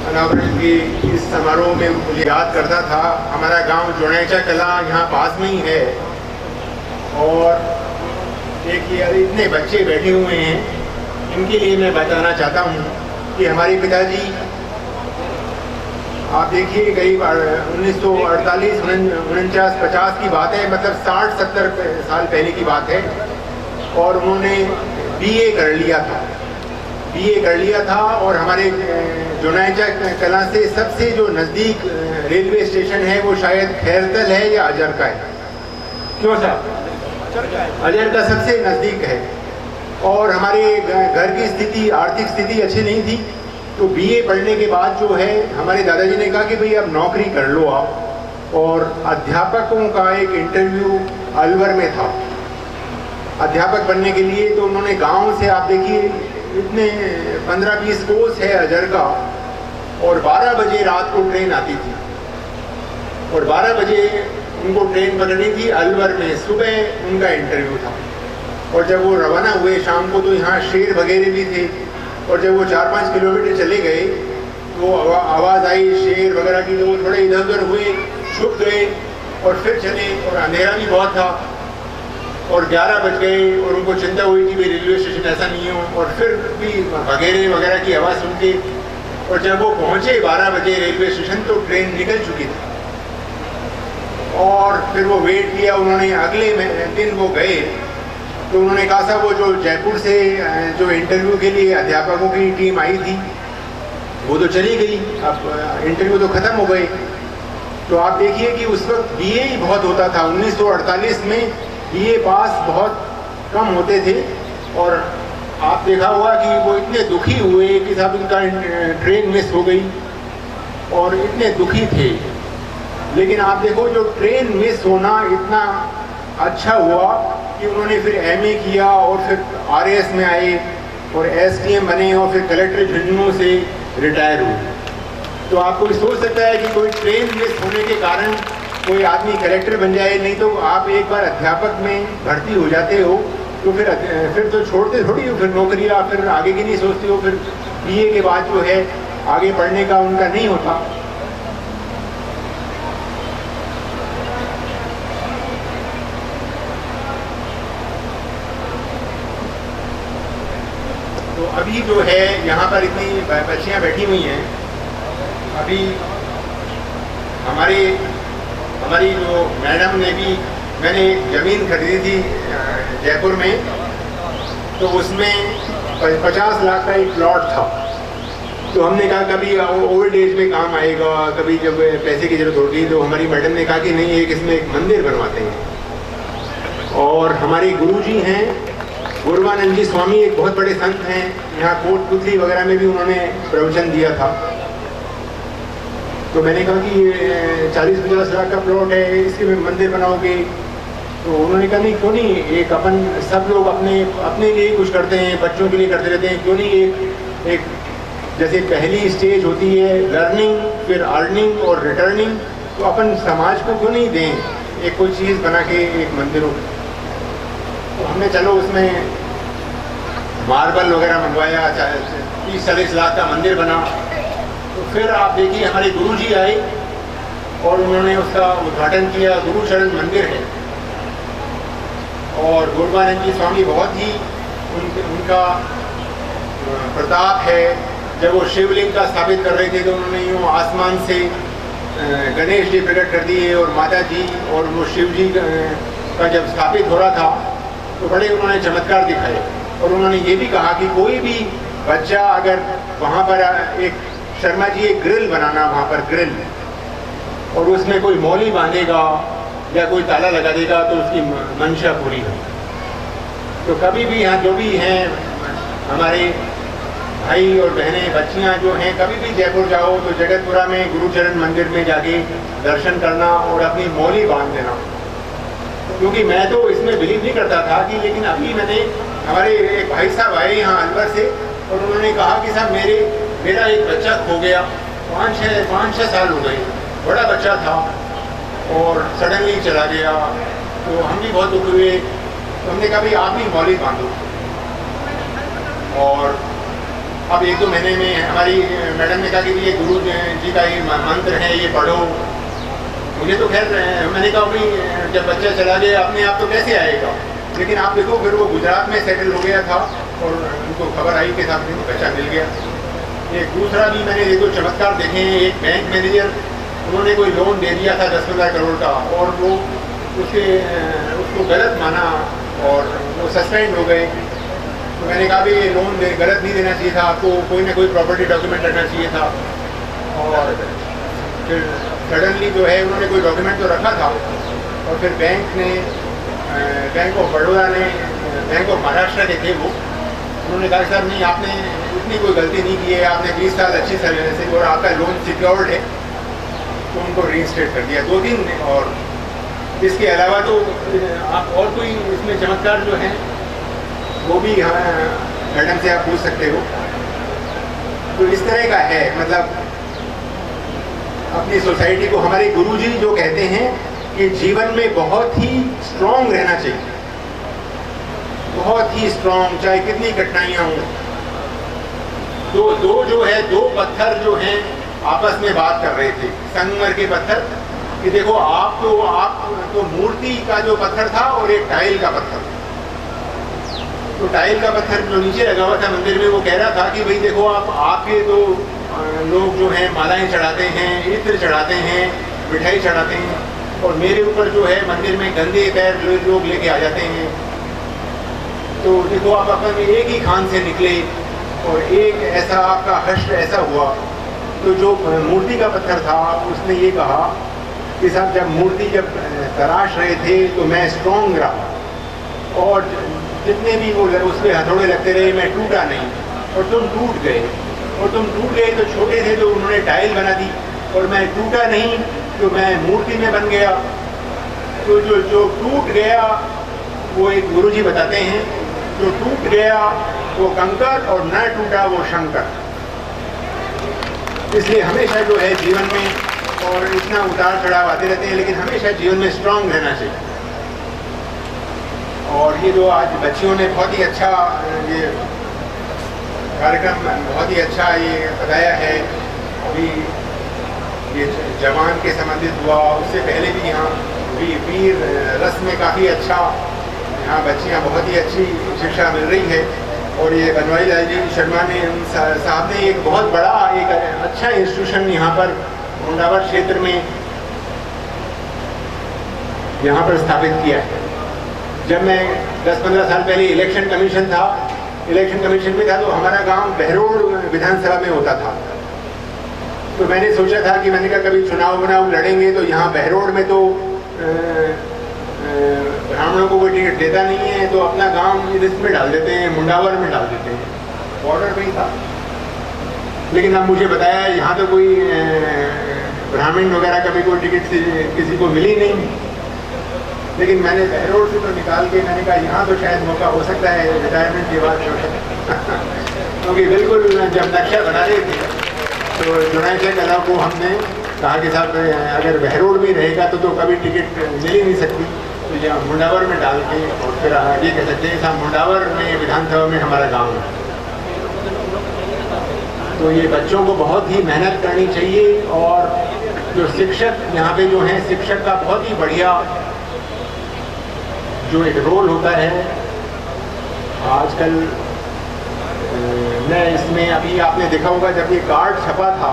अनावरण के इस समारोह में मुझे याद करता था। हमारा गांव जोनेचा कला यहाँ पास में ही है और एक यार इतने बच्चे बैठे हुए हैं, इनके लिए मैं बताना चाहता हूँ कि हमारे पिताजी, आप देखिए कई बार 1948, 49, 50 की बात है, मतलब 60-70 साल पहले की बात है। और उन्होंने बीए कर लिया था और हमारे जोनेचा कला से सबसे जो नज़दीक रेलवे स्टेशन है वो शायद खैरतल है या अजर का है। क्यों साहब? अजर का सबसे नज़दीक है। और हमारे घर की स्थिति, आर्थिक स्थिति अच्छी नहीं थी, तो बीए पढ़ने के बाद जो है हमारे दादाजी ने कहा कि भाई अब नौकरी कर लो आप। और अध्यापकों का एक इंटरव्यू अलवर में था अध्यापक बनने के लिए। तो उन्होंने गांव से, आप देखिए इतने 15-20 कोस है अजर का, और 12 बजे रात को ट्रेन आती थी और 12 बजे उनको ट्रेन पकड़नी थी अलवर में। सुबह उनका इंटरव्यू था और जब वो रवाना हुए शाम को, तो यहाँ शेर वगैरह भी थे। और जब वो 4-5 किलोमीटर चले गए तो आवाज़ आई शेर वगैरह की, तो वो थोड़े इधर उधर हुए, छुप गए और फिर चले। और अंधेरा भी बहुत था और 11 बज गए और उनको चिंता हुई कि भाई रेलवे स्टेशन ऐसा नहीं हो। और फिर भी वगैरह की आवाज़ सुन के, और जब वो पहुँचे 12 बजे रेलवे स्टेशन तो ट्रेन निकल चुकी थी। और फिर वो वेट किया उन्होंने। अगले दिन वो गए तो उन्होंने कहा साहब वो जो जयपुर से जो इंटरव्यू के लिए अध्यापकों की टीम आई थी वो तो चली गई, अब इंटरव्यू तो ख़त्म हो गए। तो आप देखिए कि उस वक्त बीए ही बहुत होता था। 1948 में बीए पास बहुत कम होते थे। और आप देखा होगा कि वो इतने दुखी हुए कि साहब उनका ट्रेन मिस हो गई और इतने दुखी थे। लेकिन आप देखो जो ट्रेन मिस होना इतना अच्छा हुआ कि उन्होंने फिर एमए किया और फिर आरएएस में आए और एसडीएम बने और फिर कलेक्टर झुंझुनू से रिटायर हुए। तो आप कोई सोच सकता है कि कोई ट्रेन मिस होने के कारण कोई आदमी कलेक्टर बन जाए, नहीं तो आप एक बार अध्यापक में भर्ती हो जाते हो तो फिर तो छोड़ते थोड़ी हो फिर नौकरी, या फिर आगे की नहीं सोचते हो। फिर बीए के बाद जो है आगे पढ़ने का उनका नहीं होता। तो अभी जो है यहाँ पर इतनी बच्चियाँ बैठी हुई हैं। अभी हमारी जो ने भी, मैंने एक ज़मीन खरीदी थी जयपुर में, तो उसमें 50 लाख का एक प्लॉट था। तो हमने कहा कभी ओल्ड एज में काम आएगा, कभी जब पैसे की जरूरत होगी। तो हमारी मैडम ने कहा कि नहीं, एक इसमें एक मंदिर बनवाते हैं। और हमारे गुरुजी हैं गुरवानंद जी स्वामी, एक बहुत बड़े संत हैं, यहाँ कोटपुतली वगैरह में भी उन्होंने प्रवचन दिया था। तो मैंने कहा कि ये 40-50 लाख का प्लॉट है, इसके में मंदिर बनाओगे? तो उन्होंने कहा नहीं, क्यों नहीं, एक अपन सब लोग अपने लिए कुछ करते हैं, बच्चों के लिए करते रहते हैं, क्यों नहीं एक जैसे पहली स्टेज होती है लर्निंग, फिर अर्निंग और रिटर्निंग, तो अपन समाज को क्यों नहीं दें एक कोई चीज़ बना के एक मंदिरों। तो हमने चलो उसमें मार्बल वगैरह मंगवाया, 30-40 लाख का मंदिर बना। तो फिर आप देखिए हमारे गुरुजी आए और उन्होंने उसका उद्घाटन किया। गुरुचरण मंदिर है और गुरवानंद जी स्वामी बहुत ही उनका प्रताप है। जब वो शिवलिंग का स्थापित कर रहे थे तो उन्होंने यूँ आसमान से गणेश जी प्रकट कर दिए और माता जी, और वो शिव जी का जब स्थापित हो रहा था तो बड़े उन्होंने चमत्कार दिखाए। और उन्होंने ये भी कहा कि कोई भी बच्चा अगर वहाँ पर एक शर्मा जी एक ग्रिल बनाना, वहाँ पर ग्रिल, और उसमें कोई मौली बांधेगा या कोई ताला लगा देगा तो उसकी मंशा पूरी हो। तो कभी भी यहाँ जो भी हैं हमारे भाई और बहनें, बच्चियाँ जो हैं, कभी भी जयपुर जाओ तो जगतपुरा में गुरुचरण मंदिर में जाके दर्शन करना और अपनी मौली बांध देना। क्योंकि मैं तो इसमें बिलीव नहीं करता था कि, लेकिन अभी मैंने, हमारे एक भाई साहब आए यहाँ अलवर से और उन्होंने कहा कि साहब मेरा एक बच्चा खो गया, 5-6 साल हो गए, बड़ा बच्चा था और सडनली चला गया। तो हम भी बहुत दुख हुए। तो हमने कहा भाई आप भी मौली बांधो। और अब 1-2 महीने में हमारी मैडम ने कहा कि ये गुरु जी का ये मंत्र है, ये पढ़ो। मुझे तो खैर, मैंने कहा भाई जब बच्चा चला गया अपने आप तो कैसे आएगा, लेकिन आप देखो फिर वो गुजरात में सेटल हो गया था और उनको खबर आई कि साहब बच्चा मिल गया। एक दूसरा भी मैंने 1-2 चमत्कार देखे हैं। एक बैंक मैनेजर, उन्होंने कोई लोन दे दिया था 10-15 करोड़ का और वो उसको गलत माना और वो सस्पेंड हो गए। तो मैंने कहा भी ये लोन गलत नहीं देना चाहिए था, आपको कोई ना कोई प्रॉपर्टी डॉक्यूमेंट रखना चाहिए था। और फिर सडनली जो है उन्होंने कोई डॉक्यूमेंट तो रखा था और फिर बैंक ऑफ बड़ौदा ने, बैंक ऑफ महाराष्ट्र के थे वो, उन्होंने कहा सर नहीं, आपने उतनी कोई गलती नहीं की है, आपने 20 साल अच्छी सर्विस से और आपका लोन सिक्योर्ड है। तो उनको रीइंस्टेट कर दिया 2 दिन। और इसके अलावा तो आप और कोई इसमें चमत्कार जो हैं वो भी मैडम से आप पूछ सकते हो। तो इस तरह का है, मतलब अपनी सोसाइटी को हमारे गुरुजी जो कहते हैं कि जीवन में बहुत ही स्ट्रांग रहना चाहिए, बहुत ही स्ट्रांग, चाहे कितनी कठिनाइयाँ हों। दो पत्थर जो हैं आपस में बात कर रहे थे, संगमर के पत्थर, कि देखो आप तो मूर्ति का जो पत्थर था और एक टाइल का पत्थर। तो टाइल का पत्थर जो नीचे लगा हुआ था मंदिर में, वो कह रहा था कि भाई देखो आपके तो लोग जो हैं मालाएं चढ़ाते हैं, इत्र चढ़ाते हैं, मिठाई चढ़ाते हैं, और मेरे ऊपर जो है मंदिर में गंदे पैर लोग लेके आ जाते हैं। तो देखो आप अपन एक ही खान से निकले और एक ऐसा आपका हश्र ऐसा हुआ। तो जो मूर्ति का पत्थर था उसने ये कहा कि साहब जब मूर्ति तराश रहे थे तो मैं स्ट्रॉन्ग रहा और जितने भी वो उस पर हथौड़े लगते रहे, मैं टूटा नहीं। और तुम टूट गए तो छोटे थे तो उन्होंने टाइल बना दी, और मैं टूटा नहीं तो मैं मूर्ति में बन गया। तो जो टूट गया वो एक गुरुजी बताते हैं, जो टूट गया वो कंकर और न टूटा वो शंकर। इसलिए हमेशा जो है जीवन में, और इतना उतार चढ़ाव आते रहते हैं, लेकिन हमेशा जीवन में स्ट्रांग रहना चाहिए। और ये जो आज बच्चियों ने बहुत ही अच्छा ये कार्यक्रम, बहुत ही अच्छा ये बताया है। अभी ये जवान के संबंधित हुआ, उससे पहले भी यहाँ वीर रस में काफ़ी अच्छा, यहाँ बच्चियाँ बहुत ही अच्छी शिक्षा मिल रही है। और ये बनवारी लाल जी शर्मा ने साहब ने एक बहुत बड़ा एक अच्छा इंस्टीट्यूशन यहाँ पर मुंडावर क्षेत्र में यहाँ पर स्थापित किया है। जब मैं 10-15 साल पहले इलेक्शन कमीशन में था तो हमारा गांव बहरोड विधानसभा में होता था। तो मैंने सोचा था कि मैंने कहा कभी चुनाव लड़ेंगे तो यहाँ बहरोड में तो ब्राह्मणों को कोई टिकट देता नहीं है, तो अपना गांव इसमें डाल देते हैं, मुंडावर में डाल देते हैं, बॉर्डर पे ही था। लेकिन अब मुझे बताया यहाँ तो कोई ब्राह्मण वगैरह कभी कोई टिकट किसी को मिली नहीं। लेकिन मैंने बहरोड से तो निकाल के मैंने कहा यहाँ तो शायद मौका हो सकता है रिटायरमेंट के बाद क्योंकि बिल्कुल जब नक्शा बना रहे थे तो जुनाइचा कला को हमने कहा कि साहब अगर बहरोड में रहेगा तो कभी टिकट मिल ही नहीं सकती, तो यहाँ मुंडावर में डाल के और फिर ये कह सकते हैं साहब मुंडावर में विधानसभा में हमारा गाँव है। तो ये बच्चों को बहुत ही मेहनत करनी चाहिए और जो शिक्षक यहाँ पे जो हैं, शिक्षक का बहुत ही बढ़िया जो एक रोल होता है। आजकल मैं इसमें अभी आपने देखा होगा जब ये कार्ड छपा था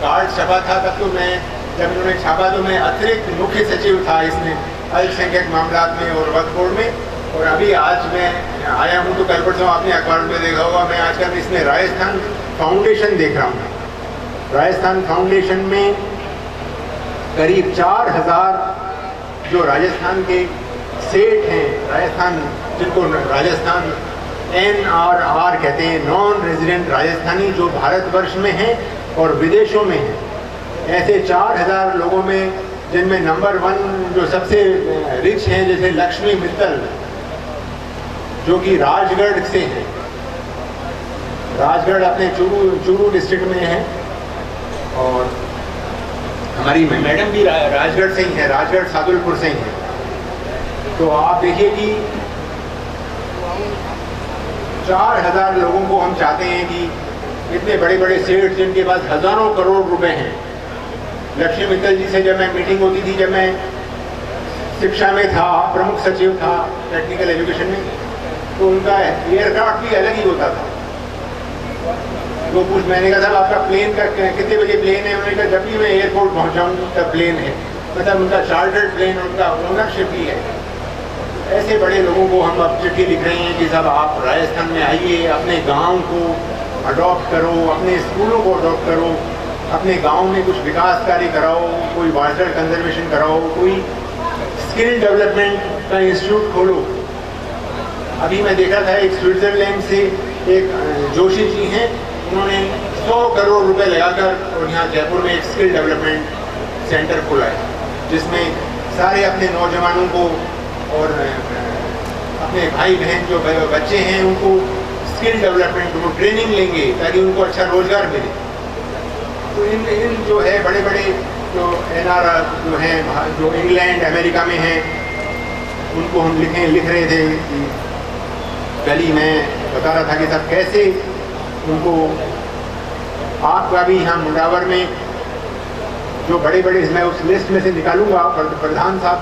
तब तो मैं जब उन्होंने छापा तो मैं अतिरिक्त मुख्य सचिव था इसमें अल्पसंख्यक मामलात में और वक्फ बोर्ड में। और अभी आज मैं आया हूँ तो कल परसों आपने अखबार में देखा होगा मैं आजकल इसमें राजस्थान फाउंडेशन देख रहा हूँ। राजस्थान फाउंडेशन में करीब 4000 जो राजस्थान के सेठ हैं, राजस्थान जिनको राजस्थान NRR कहते हैं, नॉन रेजिडेंट राजस्थानी, जो भारतवर्ष में हैं और विदेशों में हैं, ऐसे 4000 लोगों में जिनमें नंबर 1 जो सबसे रिच हैं जैसे लक्ष्मी मित्तल जो कि राजगढ़ से हैं, राजगढ़ अपने चूरू डिस्ट्रिक्ट में है और हमारी मैडम भी राजगढ़ से ही है, राजगढ़ सादुलपुर से ही है। तो आप देखिए कि 4000 लोगों को हम चाहते हैं कि इतने बड़े बड़े सेठ जिनके पास हजारों करोड़ रुपए हैं। लक्ष्मी मित्तल जी से जब मैं मीटिंग होती थी, जब मैं शिक्षा में था, प्रमुख सचिव था टेक्निकल एजुकेशन में, तो उनका एयरक्राफ्ट भी अलग ही होता था। वो कुछ मैंने कहा साहब आपका प्लेन का कितने बजे प्लेन है? उन्होंने कहा जब भी मैं एयरपोर्ट पहुंचाऊँ तब प्लेन है। मतलब उनका चार्टर्ड प्लेन, उनका ओनरशिप भी है। ऐसे बड़े लोगों को हम अब चिट्ठी लिख रहे हैं कि साहब आप राजस्थान में आइए, अपने गांव को अडॉप्ट करो, अपने स्कूलों को अडॉप्ट करो, अपने गांव में कुछ विकास कार्य कराओ, कोई वाटर कंजर्वेशन कराओ, कोई स्किल डेवलपमेंट का इंस्टीट्यूट खोलो। अभी मैं देखा था एक स्विट्जरलैंड से एक जोशी जी हैं, उन्होंने 100 करोड़ रुपए लगाकर और यहाँ जयपुर में एक स्किल डेवलपमेंट सेंटर खोला है, जिसमें सारे अपने नौजवानों को और अपने भाई बहन जो बच्चे हैं उनको स्किल डेवलपमेंट, उनको ट्रेनिंग लेंगे ताकि उनको अच्छा रोजगार मिले। तो इन जो है बड़े बड़े जो NRR जो हैं, जो इंग्लैंड अमेरिका में हैं, उनको हम लिख रहे थे कि गली में बता रहा था कि साहब कैसे उनको आपका भी यहाँ मुंडावर में जो बड़े बड़े, मैं उस लिस्ट में से निकालूंगा, प्रधान साहब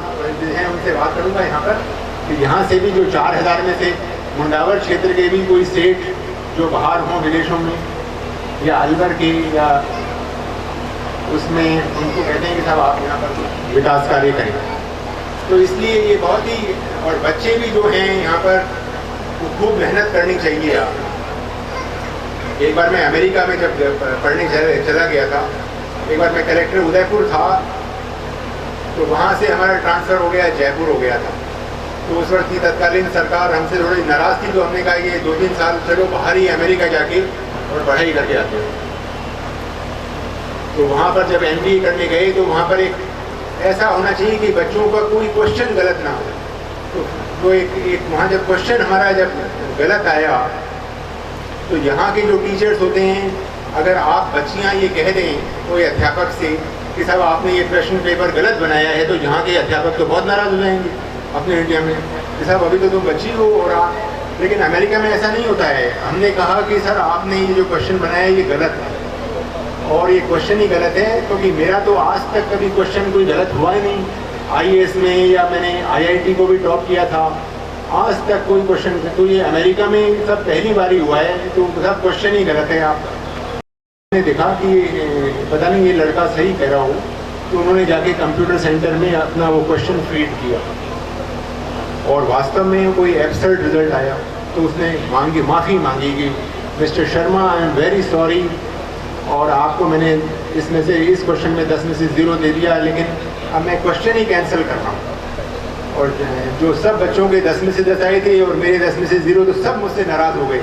हैं उनसे बात करूंगा यहाँ पर कि यहाँ से भी जो 4000 में से मुंडावर क्षेत्र के भी कोई सेठ जो बाहर हों विदेशों में या अलवर के या उसमें, उनको कहते हैं कि साहब आप यहाँ पर विकास कार्य करें। तो इसलिए ये बहुत ही, और बच्चे भी जो हैं यहाँ पर वो खूब मेहनत करनी चाहिए। आप एक बार मैं अमेरिका में जब पढ़ने चला गया था, एक बार मैं कलेक्टर उदयपुर था, तो वहाँ से हमारा ट्रांसफ़र हो गया, जयपुर हो गया था। तो उस वक्त की तत्कालीन सरकार हमसे थोड़ी नाराज़ थी, तो हमने कहा ये 2-3 साल चलो बाहर ही अमेरिका जाके और पढ़ाई करके आते हैं। तो वहाँ पर जब MBA करने गए तो वहाँ पर एक ऐसा होना चाहिए कि बच्चों का कोई क्वेश्चन गलत ना हो। तो वो एक वहाँ जब क्वेश्चन हमारा जब गलत आया तो यहाँ के जो टीचर्स होते हैं, अगर आप बच्चियाँ ये कह दें कोई अध्यापक से कि साहब आपने ये प्रश्न पेपर गलत बनाया है, तो यहाँ के अध्यापक तो बहुत नाराज़ हो जाएंगे अपने इंडिया में कि साहब अभी तो तुम बच्ची हो। और आप, लेकिन अमेरिका में ऐसा नहीं होता है। हमने कहा कि सर आपने ये जो क्वेश्चन बनाया ये गलत है, और ये क्वेश्चन ही गलत है क्योंकि मेरा तो आज तक कभी क्वेश्चन कोई गलत हुआ ही नहीं। IAS में या मैंने IIT को भी टॉप किया था, आज तक कोई क्वेश्चन, तो ये अमेरिका में सब पहली बार ही हुआ है, तो सब क्वेश्चन ही गलत है। आपने देखा कि पता नहीं ये लड़का सही कह रहा हो तो उन्होंने जाके कंप्यूटर सेंटर में अपना वो क्वेश्चन फीड किया और वास्तव में कोई एब्सर्ड रिजल्ट आया। तो उसने माफ़ी मांगी कि mister Sharma, I am very sorry, और आपको मैंने इसमें से इस क्वेश्चन में 10 में से 0 दे दिया, लेकिन अब मैं क्वेश्चन ही कैंसिल कर रहा हूँ। और जो सब बच्चों के 10 में से 10 आए थे और मेरे 10 में से 0, तो सब मुझसे नाराज़ हो गए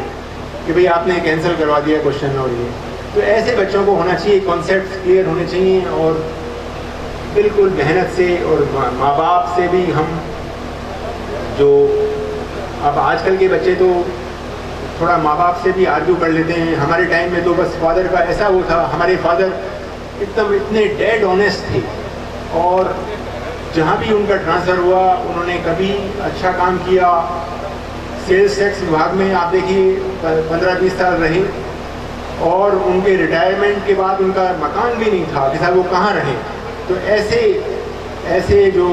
कि भाई आपने कैंसिल करवा दिया क्वेश्चन। और ये तो ऐसे बच्चों को होना चाहिए, कॉन्सेप्ट क्लियर होने चाहिए, और बिल्कुल मेहनत से, और माँ बाप से भी हम, जो अब आजकल के बच्चे तो थोड़ा माँ बाप से भी आर्ग्यू कर लेते हैं। हमारे टाइम में तो बस फादर का ऐसा वो था, हमारे फादर एकदम इतने डेड ऑनेस्ट थे, और जहाँ भी उनका ट्रांसफ़र हुआ उन्होंने कभी अच्छा काम किया। सेल्स टैक्स विभाग में आप देखिए 15-20 साल रहे, और उनके रिटायरमेंट के बाद उनका मकान भी नहीं था कि साहब वो कहाँ रहे। तो ऐसे जो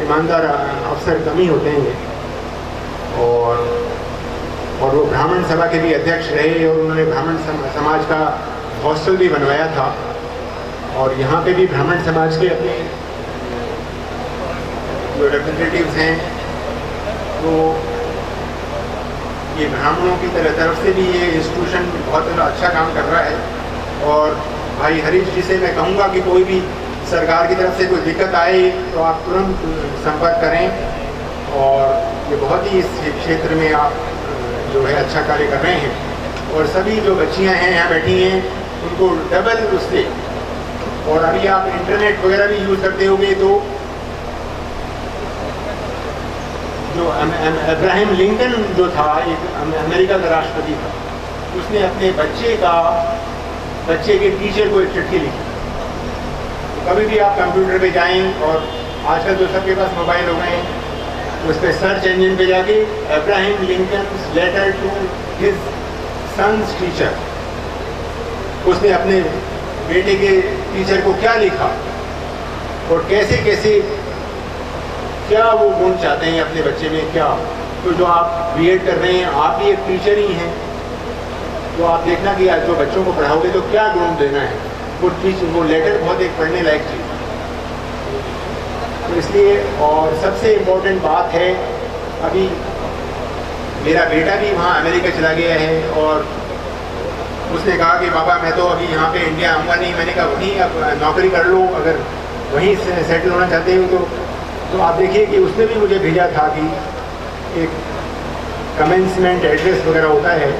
ईमानदार अफसर कमी होते हैं। और वो ब्राह्मण सभा के भी अध्यक्ष रहे, और उन्होंने ब्राह्मण समाज का हॉस्टल भी बनवाया था, और यहाँ पे भी ब्राह्मण समाज के अपने जो रिप्रेजेंटेटिव्स हैं, तो ये ब्राह्मणों की तरफ से भी ये इंस्टीट्यूशन बहुत अच्छा काम कर रहा है। और भाई हरीश जी से मैं कहूँगा कि कोई भी सरकार की तरफ से कोई दिक्कत आए तो आप तुरंत संपर्क करें, और ये बहुत ही इस क्षेत्र में आप जो है अच्छा कार्य कर रहे हैं। और सभी जो बच्चियां हैं यहाँ बैठी हैं उनको डबल उससे, और अभी आप इंटरनेट वगैरह भी यूज़ करते होंगे, तो जो अब्राहम लिंकन जो था, एक अमेरिका का राष्ट्रपति था, उसने अपने बच्चे के टीचर को एक चिट्ठी लिखी। कभी भी आप कंप्यूटर पे जाएं, और आजकल तो सबके पास मोबाइल हो गए हैं, उस पर सर्च इंजन पे जाके Abraham Lincoln letter to his son's teacher, उसने अपने बेटे के टीचर को क्या लिखा और कैसे कैसे क्या वो गुण चाहते हैं अपने बच्चे में क्या। तो जो आप बीएड कर रहे हैं, आप भी एक टीचर ही हैं, तो आप देखना कि आज जो बच्चों को पढ़ाओगे तो क्या गुण देना है। वो लेटर बहुत एक पढ़ने लायक चीज़। तो इसलिए, और सबसे इम्पोर्टेंट बात है, अभी मेरा बेटा भी वहाँ अमेरिका चला गया है, और उसने कहा कि पापा मैं तो अभी यहाँ पे इंडिया आऊँगा नहीं। मैंने कहा वहीं अब नौकरी कर लो, अगर वहीं से सेटल होना चाहते हो तो आप देखिए कि उसने भी मुझे भेजा था कि एक कमेंसमेंट एड्रेस वगैरह होता है,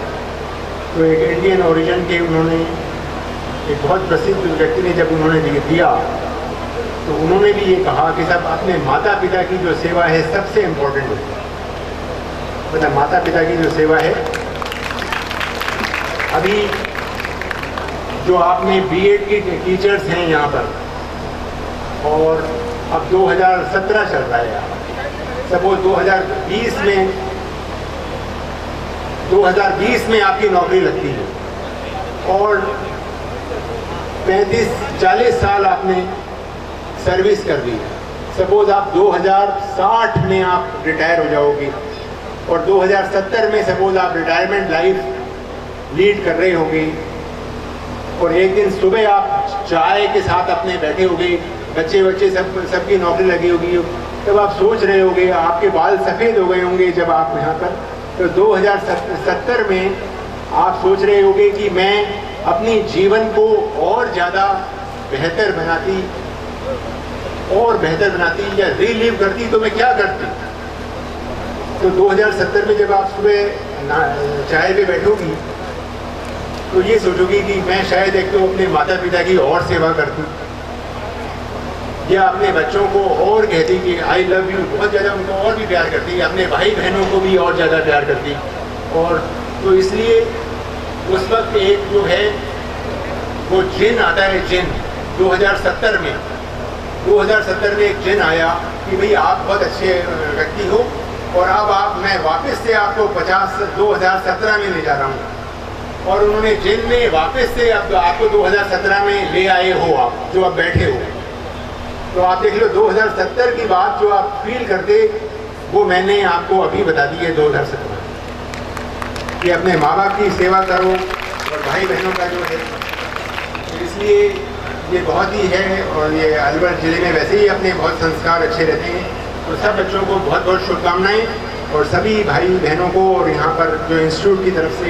तो एक इंडियन ओरिजिन के उन्होंने, एक बहुत प्रसिद्ध व्यक्ति ने जब उन्होंने दिया, तो उन्होंने भी ये कहा कि सब अपने माता पिता की जो सेवा है सबसे इम्पोर्टेंट है। मतलब माता पिता की जो सेवा है, अभी जो आपने बीएड की टीचर्स हैं यहाँ पर, और अब 2017 चल रहा है, सपोज 2020 में आपकी नौकरी लगती है, और 35-40 साल आपने सर्विस कर दी। सपोज आप 2060 में आप रिटायर हो जाओगे, और 2070 में सपोज आप रिटायरमेंट लाइफ लीड कर रहे होंगे, और एक दिन सुबह आप चाय के साथ अपने बैठे होंगे, बच्चे सबकी नौकरी लगी होगी, तब आप सोच रहे होंगे, आपके बाल सफ़ेद हो गए होंगे जब आप यहाँ पर, तो 2070 में आप सोच रहे होंगे कि मैं अपनी जीवन को और ज़्यादा बेहतर बनाती या रीलिव करती, तो मैं क्या करती। तो 2070 में जब आप सुबह चाय पे बैठोगी, तो ये सोचोगी कि मैं शायद एक तो अपने माता पिता की और सेवा करती, या अपने बच्चों को और कहती कि आई लव यू, बहुत ज़्यादा उनको और भी प्यार करती, अपने भाई बहनों को भी और ज़्यादा प्यार करती। और तो इसलिए उस वक्त एक जो है वो जिन आता है, जिन 2070 में एक जिन आया कि भाई आप बहुत अच्छे व्यक्ति हो, और अब मैं वापस से आपको 2017 में ले जा रहा हूँ। और उन्होंने जिन में वापस से अब आपको 2017 में ले आए हो, आप जो अब बैठे हो, तो आप देख लो 2070 की बात जो आप फील करते, वो मैंने आपको अभी बता दी है 2017 कि अपने माँ बाप की सेवा करो और भाई बहनों का जो है। तो इसलिए ये बहुत ही है, और ये अलवर ज़िले में वैसे ही अपने बहुत संस्कार अच्छे रहते हैं। तो सब बच्चों को बहुत बहुत शुभकामनाएँ, और सभी भाई बहनों को, और यहाँ पर जो इंस्टीट्यूट की तरफ से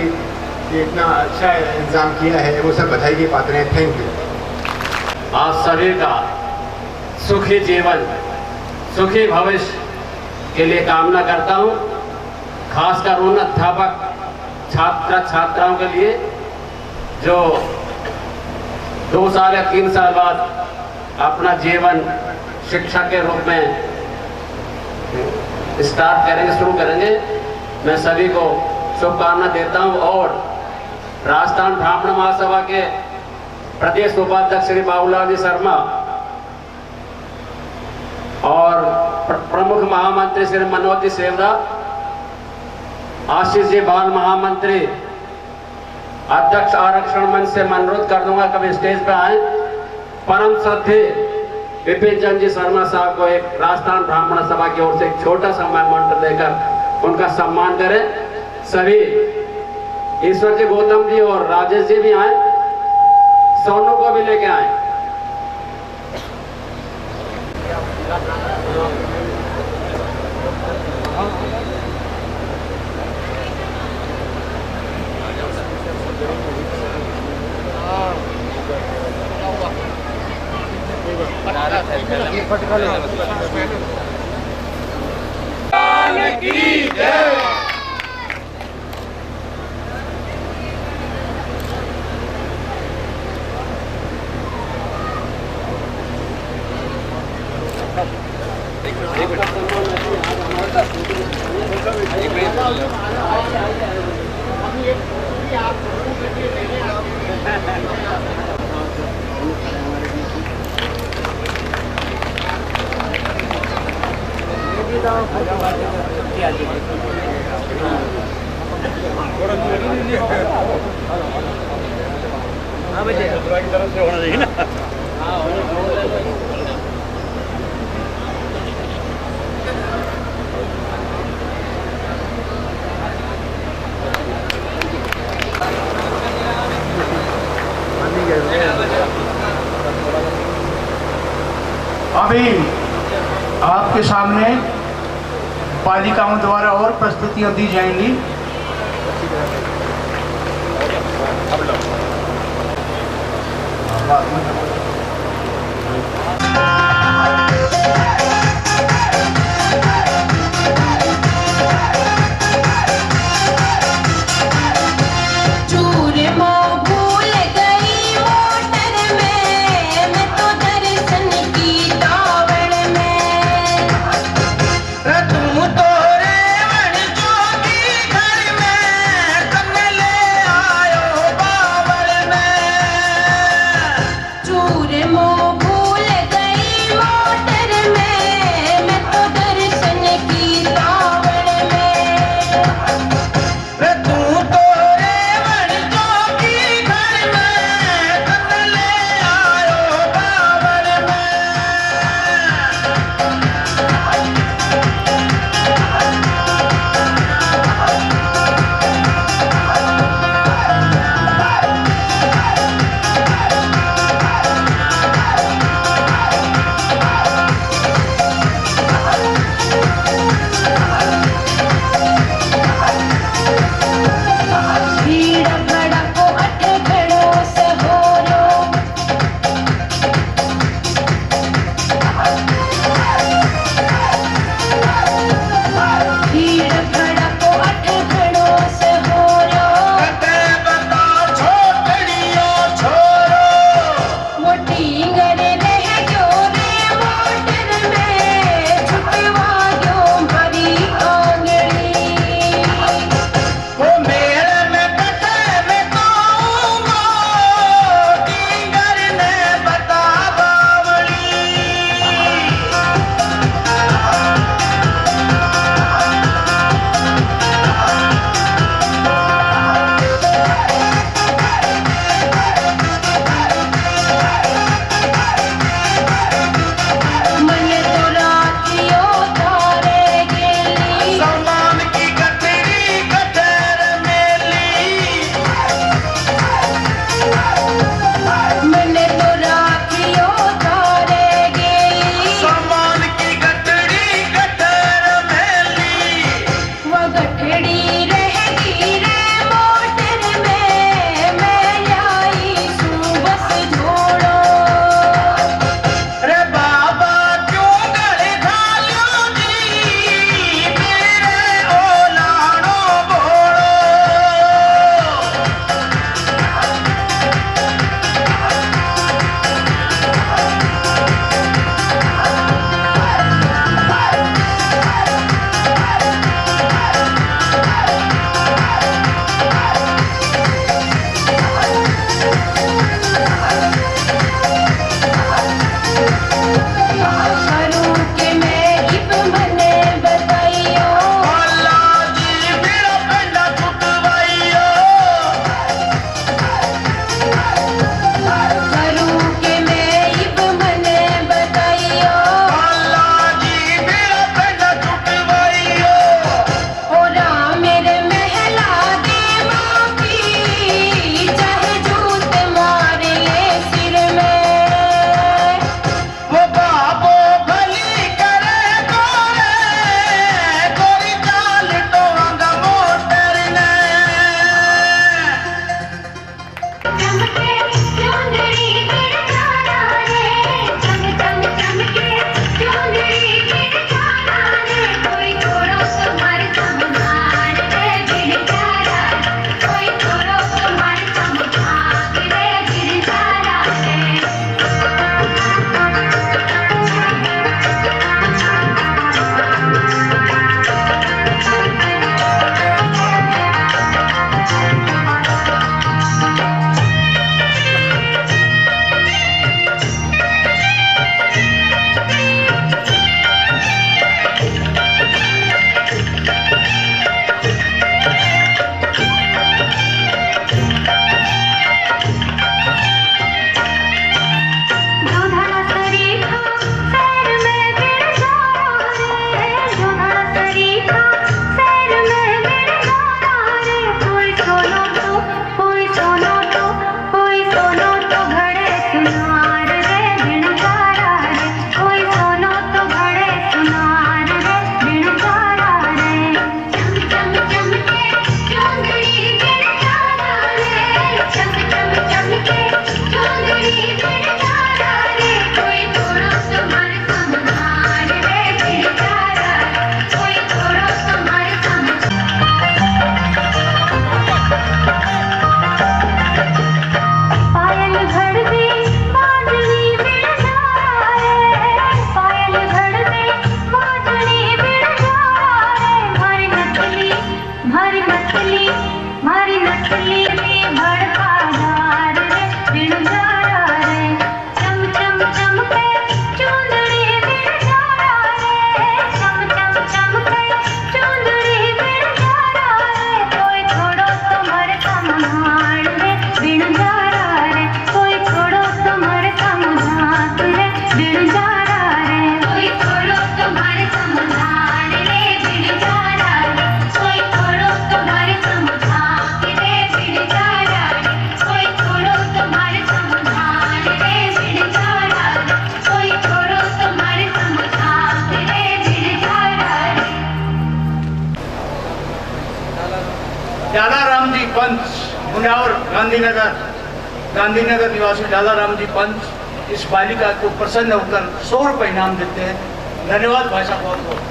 ये इतना अच्छा इंतज़ाम किया है, वो सब बधाई के पात्र हैं। Thank you. आप सभी का सुखी जीवन, सुखी भविष्य के लिए कामना करता हूँ। खासकर उन अध्यापक छात्र छात्राओं के लिए जो 2 साल या 3 साल बाद अपना जीवन शिक्षक के रूप में स्टार्ट करेंगे, शुरू करेंगे। मैं सभी को शुभकामना देता हूँ। और राजस्थान ब्राह्मण महासभा के प्रदेश उपाध्यक्ष श्री बाबूलाल जी शर्मा और प्रमुख महामंत्री श्री मनोज जी सेवदा, आशीष जी बाल महामंत्री, अध्यक्ष आरक्षण मंच से मैं अनुरोध कर दूंगा कभी स्टेज पे आए। परम श्रद्धेय विपिन चंद्र जी शर्मा साहब को एक राजस्थान ब्राह्मण सभा की ओर से एक छोटा सा मंत्र देकर उनका सम्मान करें। सभी ईश्वर जी गौतम जी और राजेश जी भी आए, सोनू को भी लेके आए। अभी आपके सामने बालिकाओं द्वारा और प्रस्तुतियां दी जाएंगी। चूर मो भूल गई सरपंच मुन्यावर गांधीनगर निवासी लालाराम जी पंच इस बालिका को प्रसन्न होकर 100 रुपये इनाम देते हैं। धन्यवाद भाई साहब, बहुत बहुत।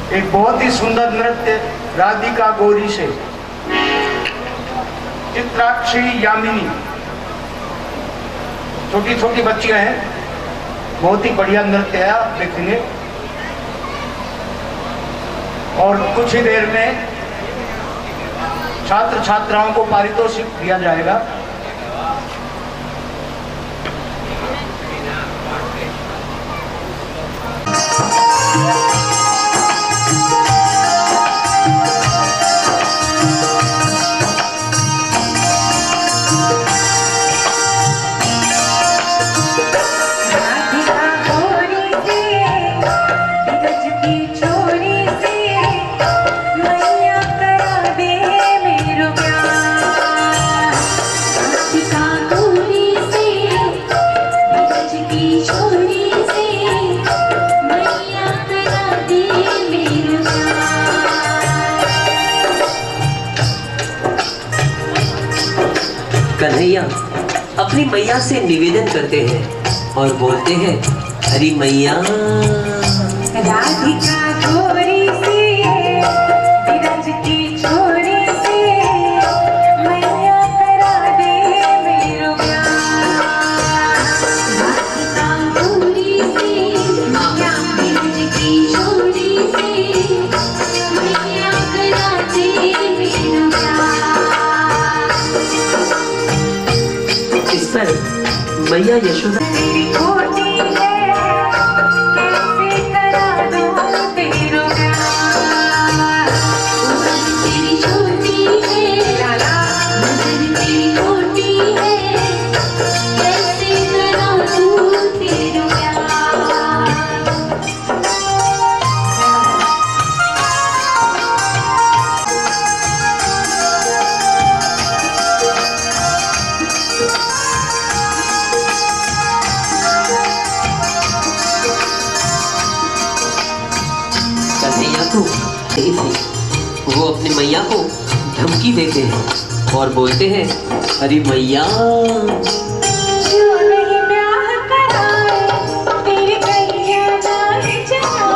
एक बहुत ही सुंदर नृत्य राधिका गौरी से चित्राक्षी यामिनी छोटी छोटी बच्चियां हैं, बहुत ही बढ़िया नृत्य है, आप देखेंगे। और कुछ ही देर में छात्र छात्राओं को पारितोषिक दिया जाएगा। कन्हैया अपनी मैया से निवेदन करते हैं और बोलते हैं, अरे मैया राधिका छोरी से विरज की छोरी से मैया करा दे मेरो प्यार। राधिका छोरी से मैया विरज की छोरी से मैया करा दे मेरो प्यार। इस पर मैया यशोदा मेरी छोटी है कैसे करा दूं तेरो प्यार। तेरी छोटी है नजर तेरी छोटी है कैसे करा दूं तेरो प्यार। कन्हैया को वो अपनी मैया को धमकी देते हैं और बोलते हैं, अरे मैया जो नहीं ब्याह कराए तेरी कैया नाच जाओ।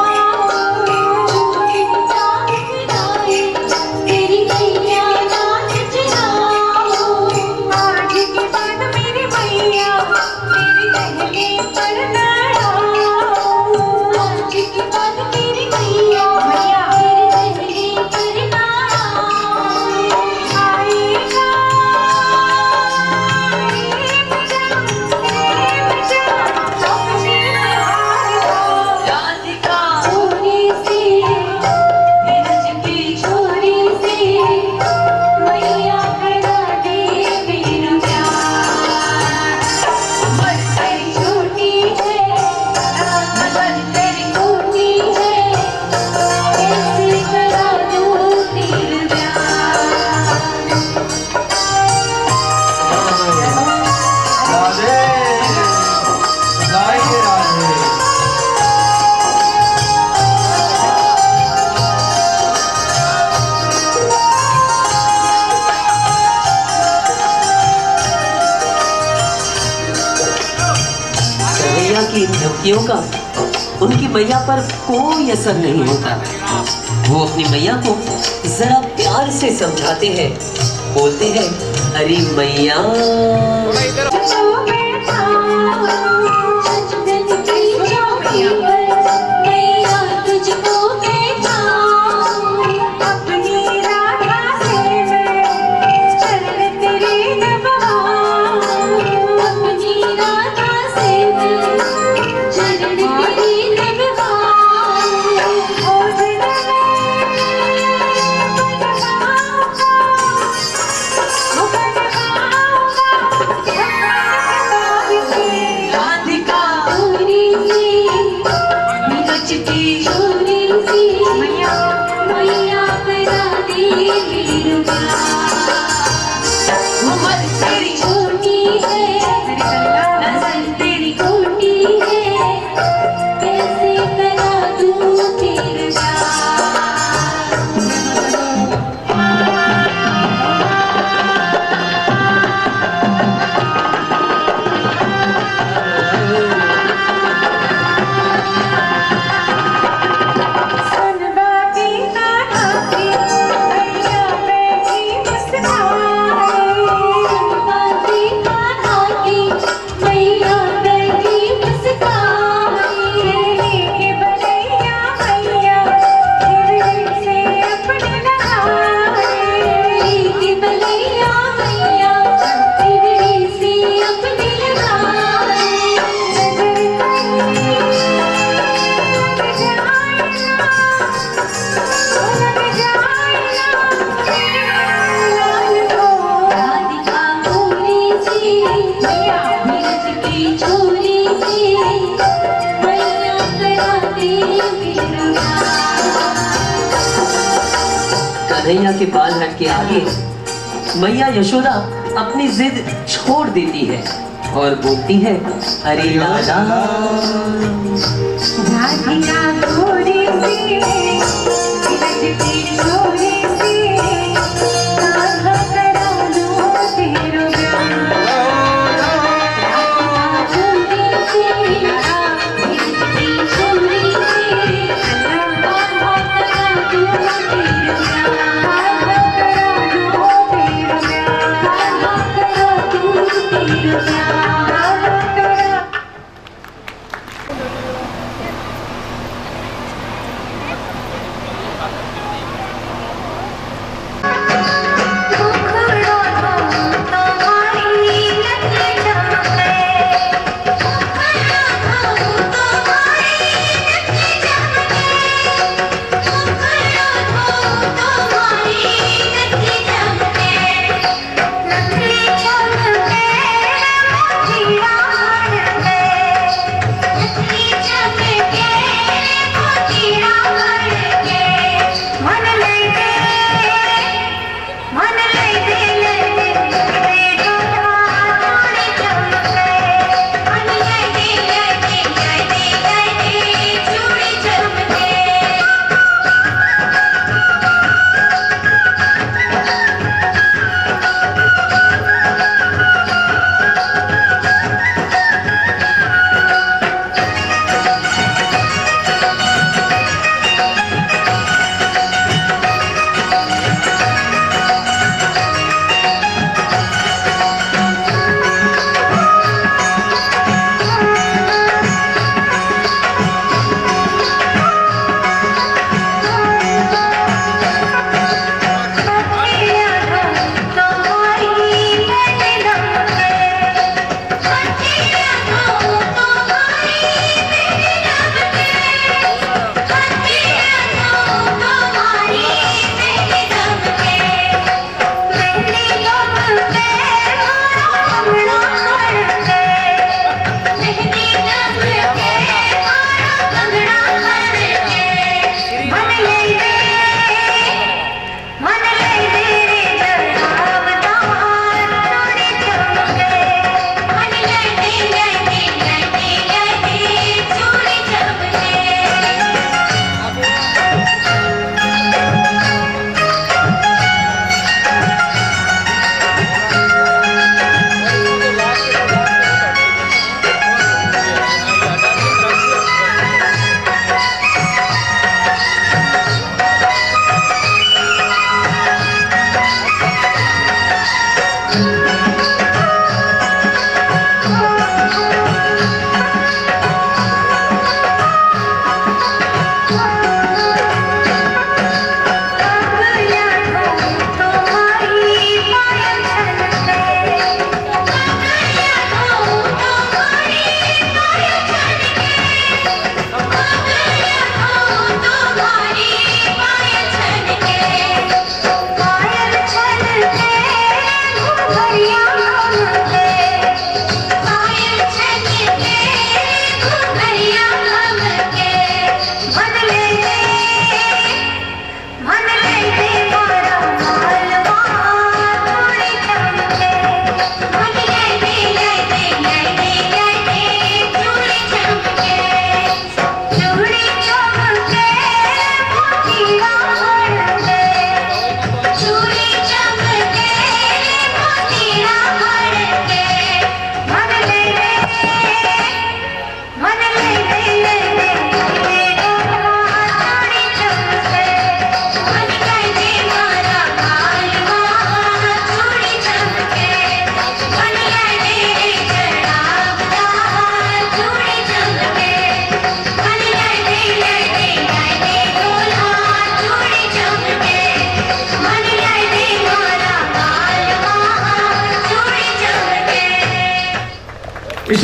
जो नहीं ब्याह कराए तेरी कैया नाच जाओ। आज के बाद मेरी मैया तेरे कहने पर ना आओ। आज के बाद मेरी मैया तेरे कहने पर ना आएगा। राधिका छोरी से विरज की छोरी से मैया करा दे मेरो प्यार। उम्र तेरी छोटी है नजर तेरी छोटी है कैसे करा दूं तेरा प्यार। राधे राधे राधे। कन्हैया की इन धमकियों का उनकी मैया पर कोई असर नहीं होता। वो अपनी मैया को जरा प्यार से समझाते हैं, बोलते हैं, अरे मैया जो बैठा सजदन की चौकी पर मैया तुझको बैठा। अपनी राधा से मैं चरण तेरे नभाऊं। अपनी राधा से मैं चरण तेरे नभाऊं। ओ जन्म राधिका छोरी से विरज की छोरी से मैया करा दे मेरो प्यार। उम्र तेरी छोटी है नजर तेरी छोटी है कैसे करा दूं तेरा सुन बाती ना खाती भैया बैठी कन्हैया के बाल हट के आगे मैया यशोदा अपनी जिद छोड़ देती है और बोलती है, अरे लाला राधिका थोड़ी सी लगती थोड़ी सी कान्हा करा दो तेरो प्यार। राधिका थोड़ी सी लगती थोड़ी सी कान्हा करा दो तेरो प्यार। कान्हा करा दो तेरो प्यार। कान्हा करा दो तेरो प्यार।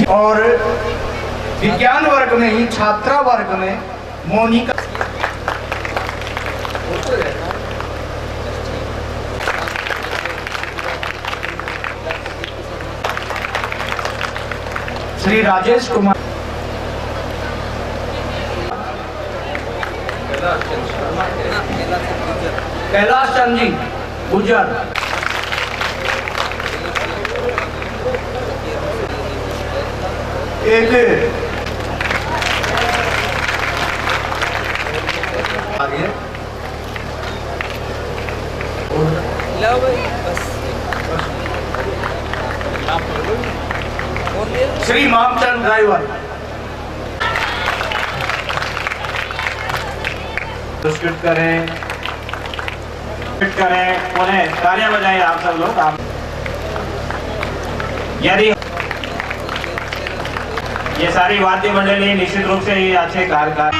और विज्ञान वर्ग में ही छात्रा वर्ग में मोनिका श्री राजेश कुमार शर्मा कैलाश चंद जी गुजर। एक आगे श्री मामचंद ड्राइवर। पुरस्कृत करें, उन्हें तालियां बजाएं आप सब लोग। आप यदि ये सारी वाद्य मंडली निश्चित रूप से ये अच्छे कार्यकार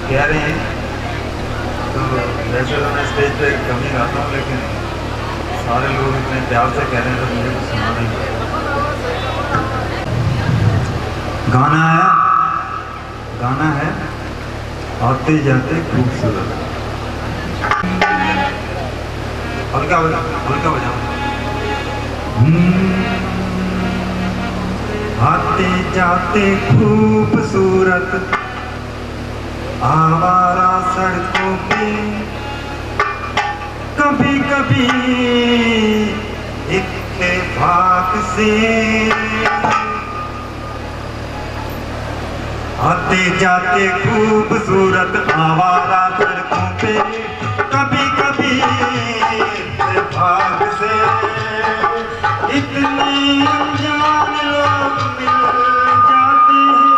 कह रहे हैं तो वैसे तो मैं स्टेज पे कम ही गाता हूँ, लेकिन सारे लोग इतने प्यार से कह रहे हैं तो मुझे कुछ सुनाना ही पड़ेगा। गाना है आते जाते खूबसूरत। हल्का बजाओ। आते जाते खूबसूरत आवारा सड़कों पे कभी कभी इत्तेफाक से आते जाते खूबसूरत आवारा सड़कों पे कभी कभी इत्तेफाक से इतने अनजान लोग मिल जाते हैं,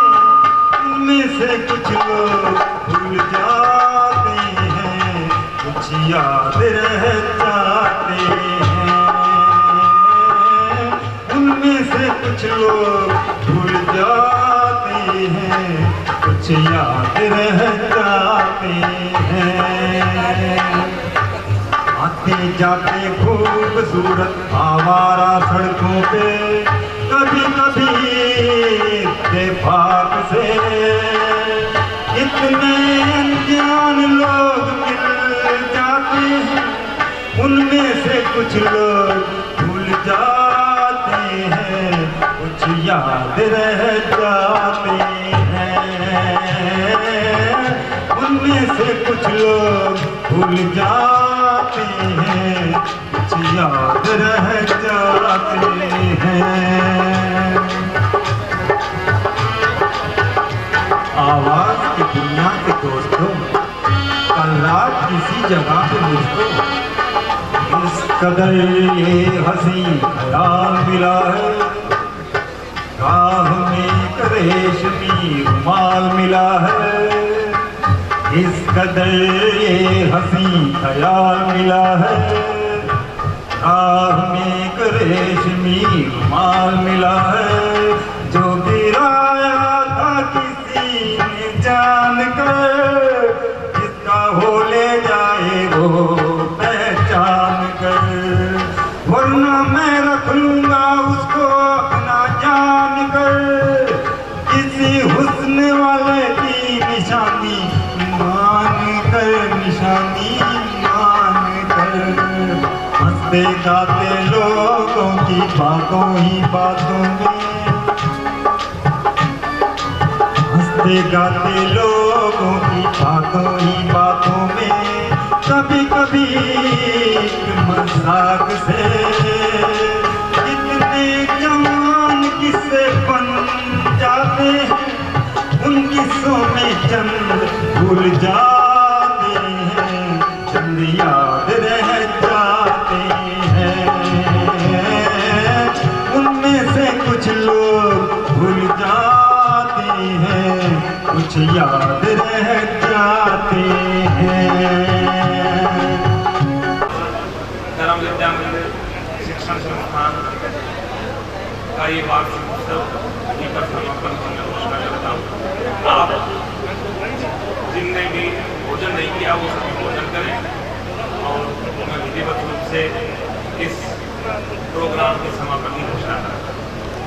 उनमें से कुछ लोग भूल जाते हैं, कुछ याद रह जाते हैं, उनमें से कुछ लोग भूल जाते हैं, कुछ याद रह जाते हैं। आते जाते खूबसूरत आवारा सड़कों पे कभी कभी इत्तेफाक से इतने अनजान लोग मिल जाते हैं, उनमें से कुछ लोग भूल जाते हैं, कुछ याद रह जाते हैं, उनमें से कुछ लोग भूल जाते हैं, कुछ याद रह जाते हैं। आवाज की दुनिया के दोस्तों, कल रात किसी जगह पे मुझको इस कदर ये हंसी ख्याल मिला है, राह में एक रेशमी रुमाल मिला है, इस कदर ये हंसी ख्याल मिला है, राह में एक रेशमी रुमाल मिला है, जो गिराया था किसी ने जान कर, जिसका हो ले जाए वो पहचान कर, वरना मैं रख लूंगा उसको अपना जान कर, किसी हुस्न वाले की निशानी मान कर, निशानी मान कर। हंसते गाते लोगों की बातों ही बातों में, हंसते गाते लोगों की बातों ही बातों में, कभी कभी मजाक से इतने जवान किस्से बन जाते हैं, उन किस्सों में चंद भूल जाते हैं, चंद याद रह जाते हैं, उनमें से कुछ लोग भूल जाते हैं, कुछ याद रह जाते हैं। धर्म विद्या मंदिर शिक्षण संस्थान का ये वार्षिक उत्सव यहीं पर समापन की मैं घोषणा करता हूँ। आप जिनने भी भोजन नहीं किया वो सभी भोजन करें, और मैं विधिवत रूप से इस प्रोग्राम के समापन की घोषणा करता हूँ।